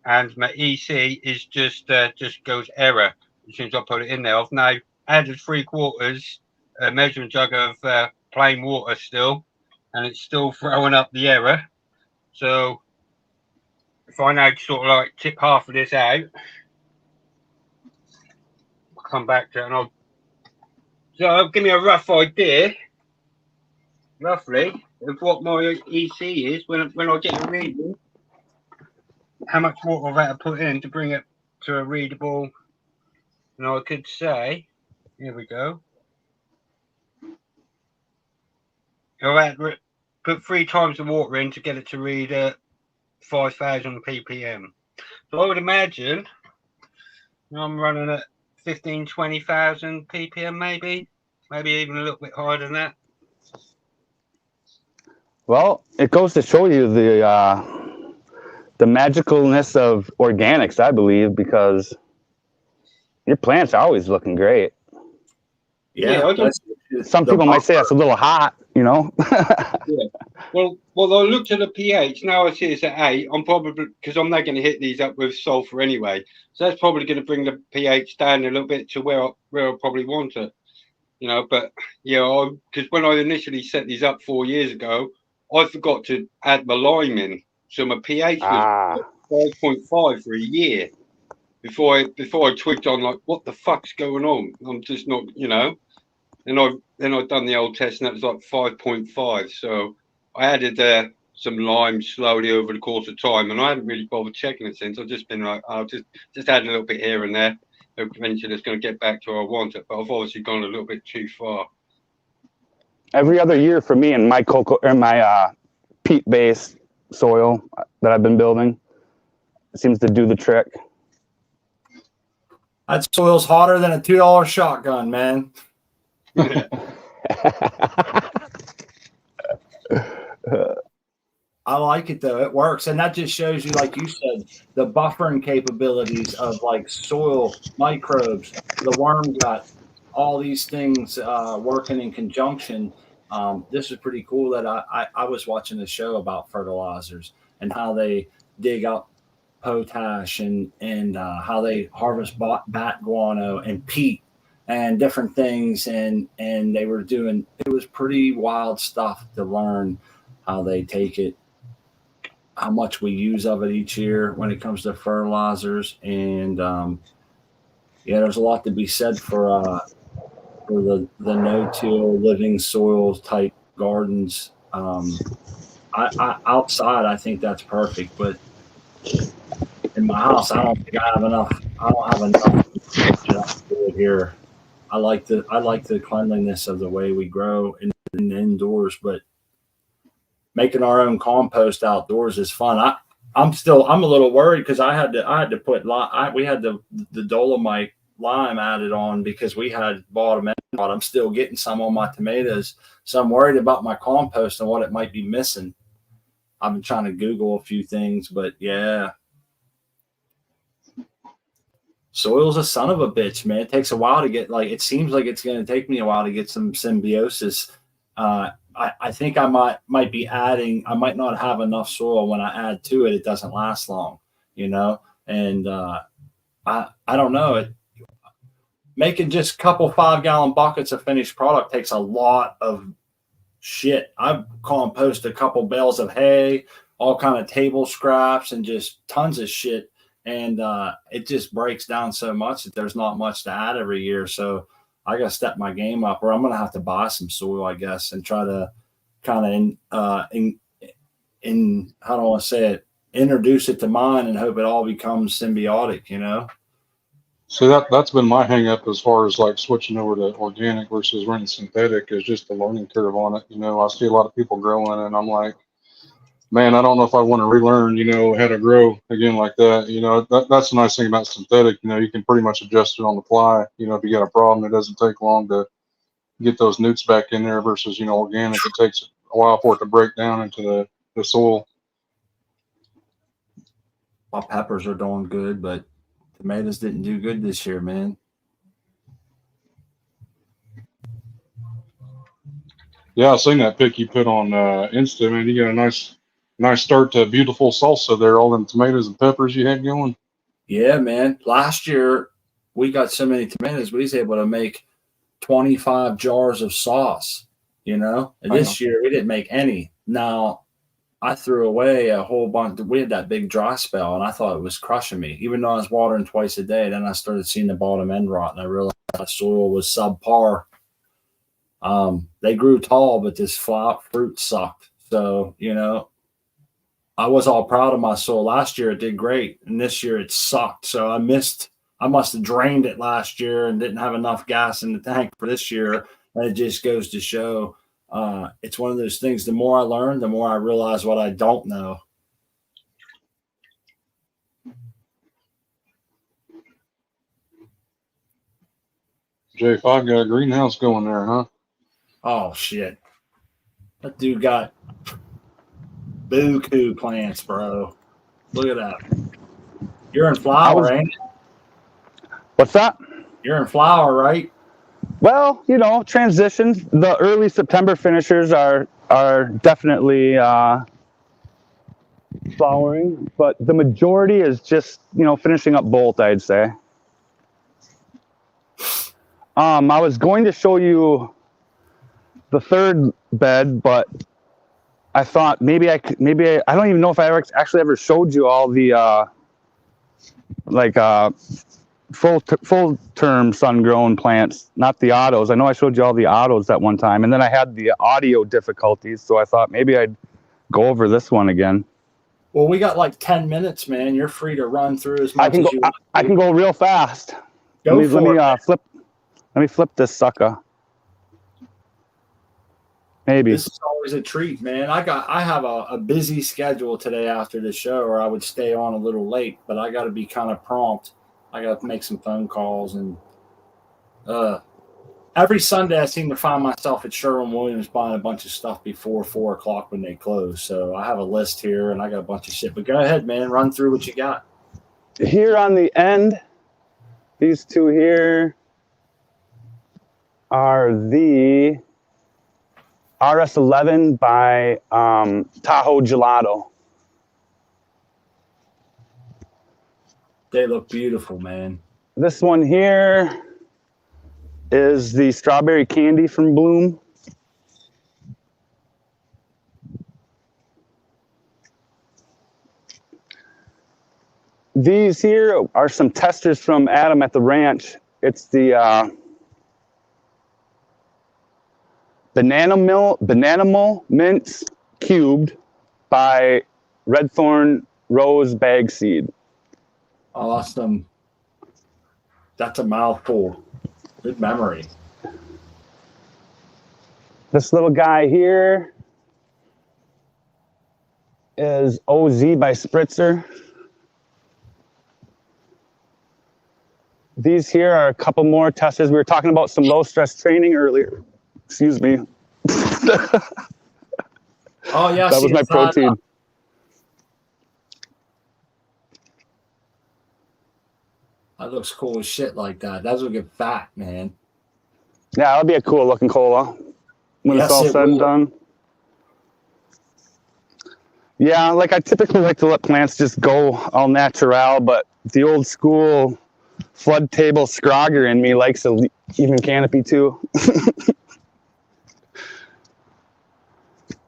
and my EC is just goes error as soon as I put it in there. I've now added 3/4 measuring jug of plain water still, and it's still throwing up the error. So if I now sort of like tip half of this out, I'll come back to it, and I'll give me a rough idea, roughly, of what my EC is when I get a reading. How much water I've had to put in to bring it to a readable. And I could say, here we go. I had to put 3 times the water in to get it to read 5,000 ppm. So I would imagine I'm running at 20,000 ppm, maybe even a little bit higher than that. Well, it goes to show you the magicalness of organics, I believe, because your plants are always looking great. Yeah, I don't. Some people might say that's a little hot, you know. Yeah. Well, I looked at the pH. Now I see it's at 8. I'm probably, because I'm not going to hit these up with sulfur anyway, so that's probably going to bring the pH down a little bit to where I probably want it. You know, but yeah, because when I initially set these up 4 years ago, I forgot to add my lime in, so my pH was 5.5 for a year before I twigged on like, what the fuck's going on? I'm just not, you know. And I've done the old test, and that was like 5.5. So I added some lime slowly over the course of time, and I haven't really bothered checking it since. I've just been like, I'll just add a little bit here and there. Eventually, it's going to get back to where I want it, but I've obviously gone a little bit too far. Every other year for me in my cocoa or my peat-based soil that I've been building, it seems to do the trick. That soil's hotter than a $2 shotgun, man. I like it though. It works. And that just shows you, like you said, the buffering capabilities of like soil microbes, the worm gut, all these things working in conjunction. This is pretty cool that I was watching a show about fertilizers and how they dig up potash and how they harvest bat guano and peat and different things. And they were doing, it was pretty wild stuff to learn how they take it, how much we use of it each year when it comes to fertilizers. And yeah, there's a lot to be said for the no-till living soil type gardens. I outside, I think that's perfect, but in my house, I don't think I have enough. I don't have enough to do it here. I like the cleanliness of the way we grow in indoors, but making our own compost outdoors is fun. I'm a little worried because I had to put we had the Dolomite lime added on because we had bought them. I'm still getting some on my tomatoes, so I'm worried about my compost and what it might be missing. I've been trying to Google a few things, but yeah, soil's a son of a bitch, man. It takes a while to get, like, it seems like it's going to take me a while to get some symbiosis. I think I might be adding, I might not have enough soil when I add to it. It doesn't last long, you know? And I don't know. Making just a couple 5-gallon buckets of finished product takes a lot of shit. I've composted a couple bales of hay, all kind of table scraps, and just tons of shit. And it just breaks down so much that there's not much to add every year. So I got to step my game up, or I'm going to have to buy some soil, I guess, and try to kind of in how do I want to say it, introduce it to mine and hope it all becomes symbiotic, you know? So that's been my hang up as far as like switching over to organic versus running synthetic, is just the learning curve on it. You know, I see a lot of people growing, and I'm like, man, I don't know if I want to relearn, you know, how to grow again like that. You know, that's the nice thing about synthetic. You know, you can pretty much adjust it on the fly. You know, if you got a problem, it doesn't take long to get those newts back in there versus, you know, organic. It takes a while for it to break down into the soil. My peppers are doing good, but tomatoes didn't do good this year, man. Yeah, I seen that pic you put on Insta, man. You got a nice start to a beautiful salsa there, all them tomatoes and peppers you had going. Yeah, man. Last year we got so many tomatoes, we was able to make 25 jars of sauce, you know? And this year we didn't make any. Now I threw away a whole bunch. We had that big dry spell, and I thought it was crushing me, even though I was watering twice a day. Then I started seeing the bottom end rot, and I realized the soil was subpar. They grew tall, but this fruit sucked. So, you know, I was all proud of my soil. Last year it did great, and this year it sucked. So I must have drained it last year and didn't have enough gas in the tank for this year. And it just goes to show it's one of those things. The more I learn, the more I realize what I don't know. J5 got a greenhouse going there, huh? Oh shit. That dude got buku plants, bro. Look at that. You're in flower, ain't it? What's that? You're in flower, right? Well, transitions. The early September finishers are definitely flowering, but the majority is just finishing up bolt, I'd say. I was going to show you the third bed, but I thought maybe I don't even know if I actually ever showed you all the full term sun grown plants, not the autos. I know I showed you all the autos at one time, and then I had the audio difficulties, so I thought maybe I'd go over this one again. Well, we got like 10 minutes, man. You're free to run through as much as you want. I can go real fast. Let me flip this sucker. Maybe. This is always a treat, man. I have a busy schedule today after the show, or I would stay on a little late, but I got to be kind of prompt. I got to make some phone calls, and every Sunday I seem to find myself at Sherwin-Williams buying a bunch of stuff before 4 o'clock when they close. So I have a list here, and I got a bunch of shit. But go ahead, man. Run through what you got. Here on the end, these two here are the RS11 by Tahoe Gelato. They look beautiful, man. This one here is the Strawberry Candy from Bloom. These here are some testers from Adam at the ranch. It's the Bananimal Mints Cubed by Redthorn Rose Bag Seed. Awesome. That's a mouthful. Good memory. This little guy here is OZ by Spritzer. These here are a couple more testers. We were talking about some low stress training earlier. Excuse me. Oh, yeah. That was my protein. That looks cool as shit like that. That will get fat, man. Yeah, that'll be a cool looking cola when it's all said and done. Yeah, like I typically like to let plants just go all natural, but the old school flood table Scrogger in me likes a even canopy too.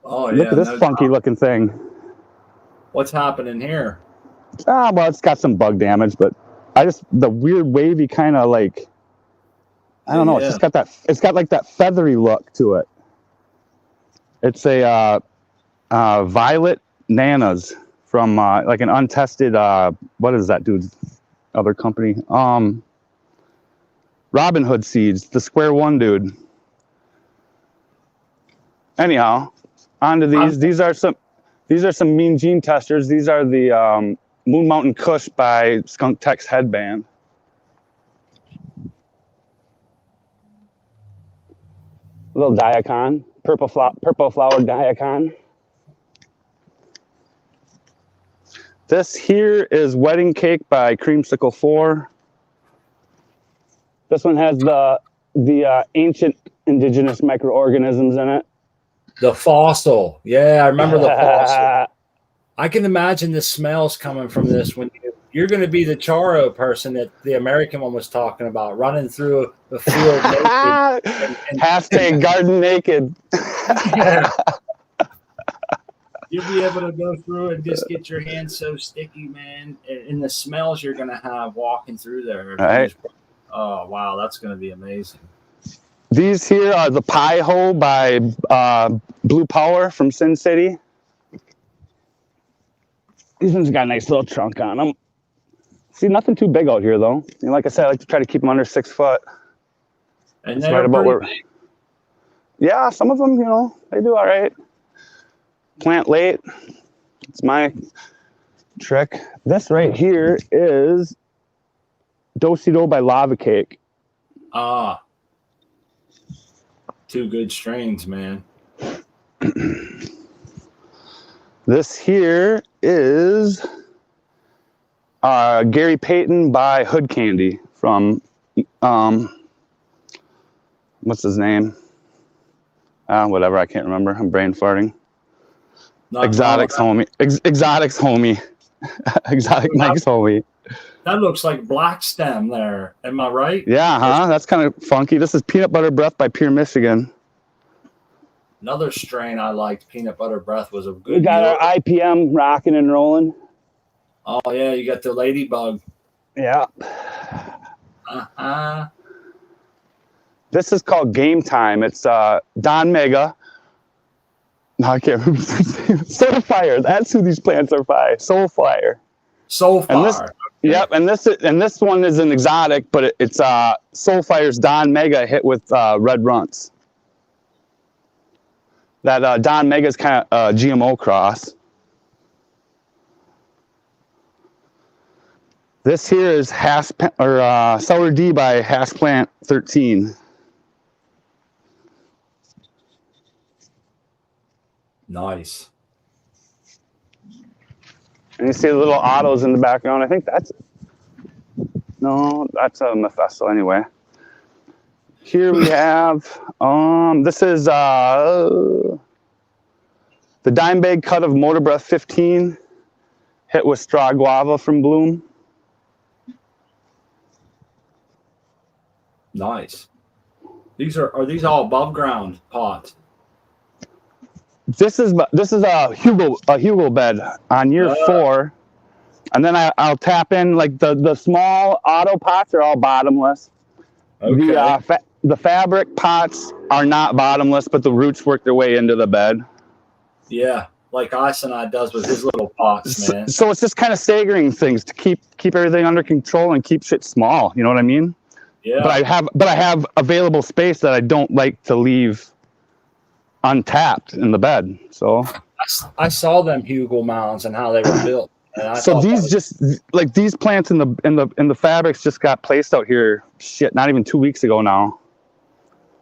Oh, yeah. Look at this funky looking thing. What's happening here? Well, it's got some bug damage, but the weird wavy kind of like, I don't know. It's just got like that feathery look to it. It's a Violet Nanas from like an untested, what is that dude's other company? Robin Hood Seeds, the Square One dude. Anyhow, on to these. These are some Mean Gene testers. These are the Moon Mountain Kush by Skunk Tex Headband. Little Diacon, purple flowered Diacon. This here is Wedding Cake by Creamsicle 4. This one has the ancient indigenous microorganisms in it. The fossil. Yeah, I remember the fossil. I can imagine the smells coming from this when you're going to be the Charo person that the American one was talking about, running through the field naked. Hashtag garden naked. Yeah. You'll be able to go through and just get your hands so sticky, man, and the smells you're going to have walking through there. Right. Oh, wow, that's going to be amazing. These here are the Pie Hole by Blue Power from Sin City. These ones got a nice little trunk on them. See, nothing too big out here, though. And like I said, I like to try to keep them under 6 foot. And they're right about where. Big. Yeah, some of them, they do all right. Plant late. It's my trick. This right here is Do-Si-Do by Lava Cake. Ah. Two good strains, man. This here is Gary Payton by Hood Candy from, what's his name? Whatever, I can't remember. I'm brain farting. Exotics homie. Exotics homie. Exotic Mike's homie. That looks like Black Stem there. Am I right? Yeah, huh? That's kind of funky. This is Peanut Butter Breath by Pure Michigan. Another strain I liked, Peanut Butter Breath, was a good. We got our IPM rocking and rolling. Oh yeah, you got the Ladybug. Yeah. This is called Game Time. It's Don Mega. No, I can't remember. Soulfire. That's who these plants are by. Soulfire. Soulfire. Yep, and this one is an exotic, but it's Soulfire's Don Mega hit with red runts. That Don Mega is kind of GMO cross. This here is Sour D by Hasplant 13. Nice. And you see the little autos in the background. I think that's a Mephisto anyway. Here we have this is the Dime Bag cut of Motor Breath 15 hit with Straw Guava from Bloom. Nice. Are these all above ground pots? This is a Hugo bed on year 4, and then I'll tap in like the small auto pots are all bottomless. Okay. The fabric pots are not bottomless, but the roots work their way into the bed. Yeah, like Isenai does with his little pots, man. So it's just kind of staggering things to keep everything under control and keep shit small. You know what I mean? Yeah. But I have available space that I don't like to leave untapped in the bed. So I saw them Hugel mounds and how they were built. So these plants in the fabrics just got placed out here. Shit, not even 2 weeks ago now.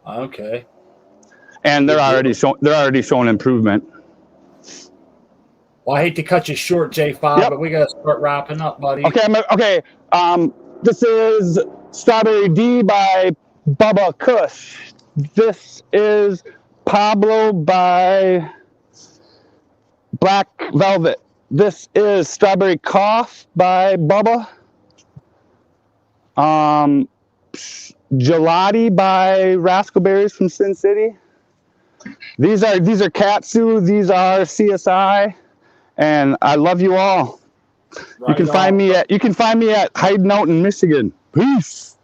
Okay. And they're already showing improvement. Well, I hate to cut you short, J5, but we gotta start wrapping up, buddy. Okay. This is Strawberry D by Bubba Kush. This is Pablo by Black Velvet. This is Strawberry Cough by Bubba. Gelati by Rascal Berries from Sin City. These are Katsu. These are CSI, and I love you all. Right, you can find me at Hiding Out in Michigan. Peace.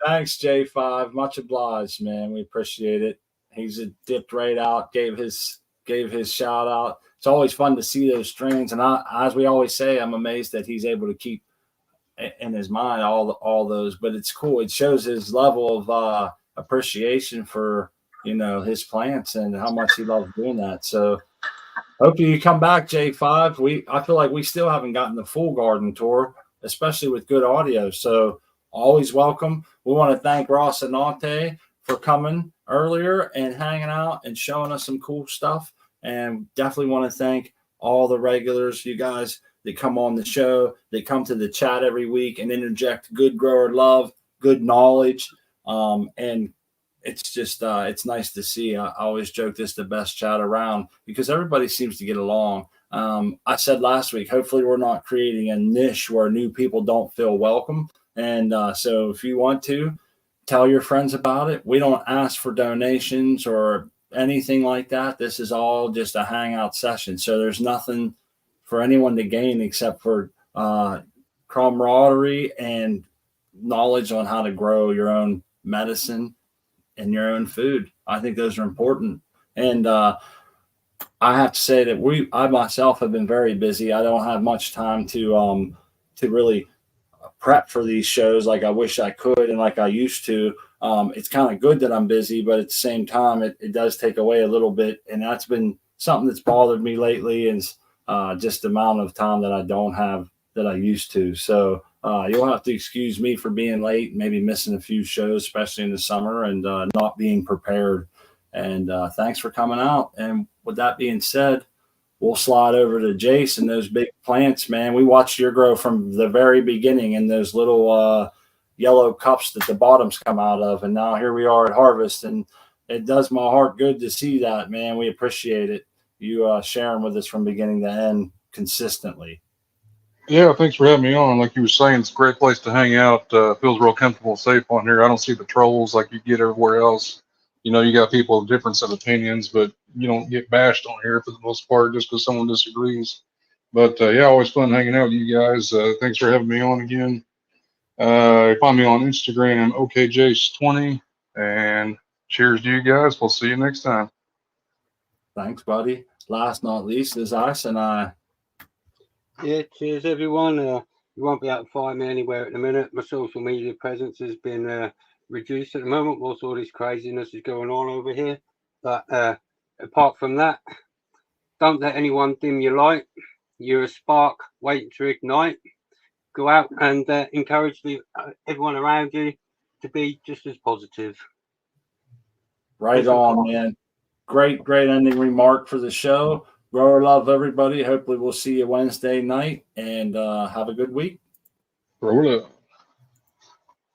Thanks, J5. Much obliged, man. We appreciate it. He's dipped right out, gave his shout out. It's always fun to see those strains, and as we always say, I'm amazed that he's able to keep in his mind all those. But it's cool. It shows his level of appreciation for his plants and how much he loves doing that. So hopefully you come back, J5. I feel like we still haven't gotten the full garden tour, especially with good audio. So always welcome. We want to thank Ross Anante for coming earlier and hanging out and showing us some cool stuff. And definitely want to thank all the regulars, you guys that come on the show, that come to the chat every week and interject good grower love, good knowledge. And it's just, it's nice to see. I always joke this is the best chat around because everybody seems to get along. I said last week, hopefully we're not creating a niche where new people don't feel welcome. And so if you want to, tell your friends about it. We don't ask for donations or anything like that. This is all just a hangout session. So there's nothing for anyone to gain except for camaraderie and knowledge on how to grow your own medicine and your own food. I think those are important. And I have to say that I myself have been very busy. I don't have much time to really prep for these shows like I wish I could and like I used to. It's kind of good that I'm busy, but at the same time, it does take away a little bit. And that's been something that's bothered me lately is just the amount of time that I don't have that I used to. So You'll have to excuse me for being late, maybe missing a few shows, especially in the summer, and not being prepared. And thanks for coming out. And with that being said, we'll slide over to Jace and those big plants, man. We watched your grow from the very beginning in those little yellow cups that the bottoms come out of. And now here we are at harvest, and it does my heart good to see that, man. We appreciate it. You sharing with us from beginning to end consistently. Yeah, thanks for having me on. Like you were saying, it's a great place to hang out. Feels real comfortable and safe on here. I don't see the trolls like you get everywhere else. You know, you got people of different set of opinions, but you don't get bashed on here for the most part just because someone disagrees. But yeah, always fun hanging out with you guys. Thanks for having me on again. Find me on Instagram, OKJace20, and cheers to you guys. We'll see you next time. Thanks, buddy. Last not least is Ice and I. Yeah, cheers everyone. You won't be able to find me anywhere at the minute. My social media presence has been reduced at the moment whilst all this craziness is going on over here. But apart from that, don't let anyone dim your light. You're a spark waiting to ignite. Go out and encourage everyone around you to be just as positive. Right on, man. Great ending remark for the show. Grower love, everybody. Hopefully we'll see you Wednesday night, and have a good week. Roll up.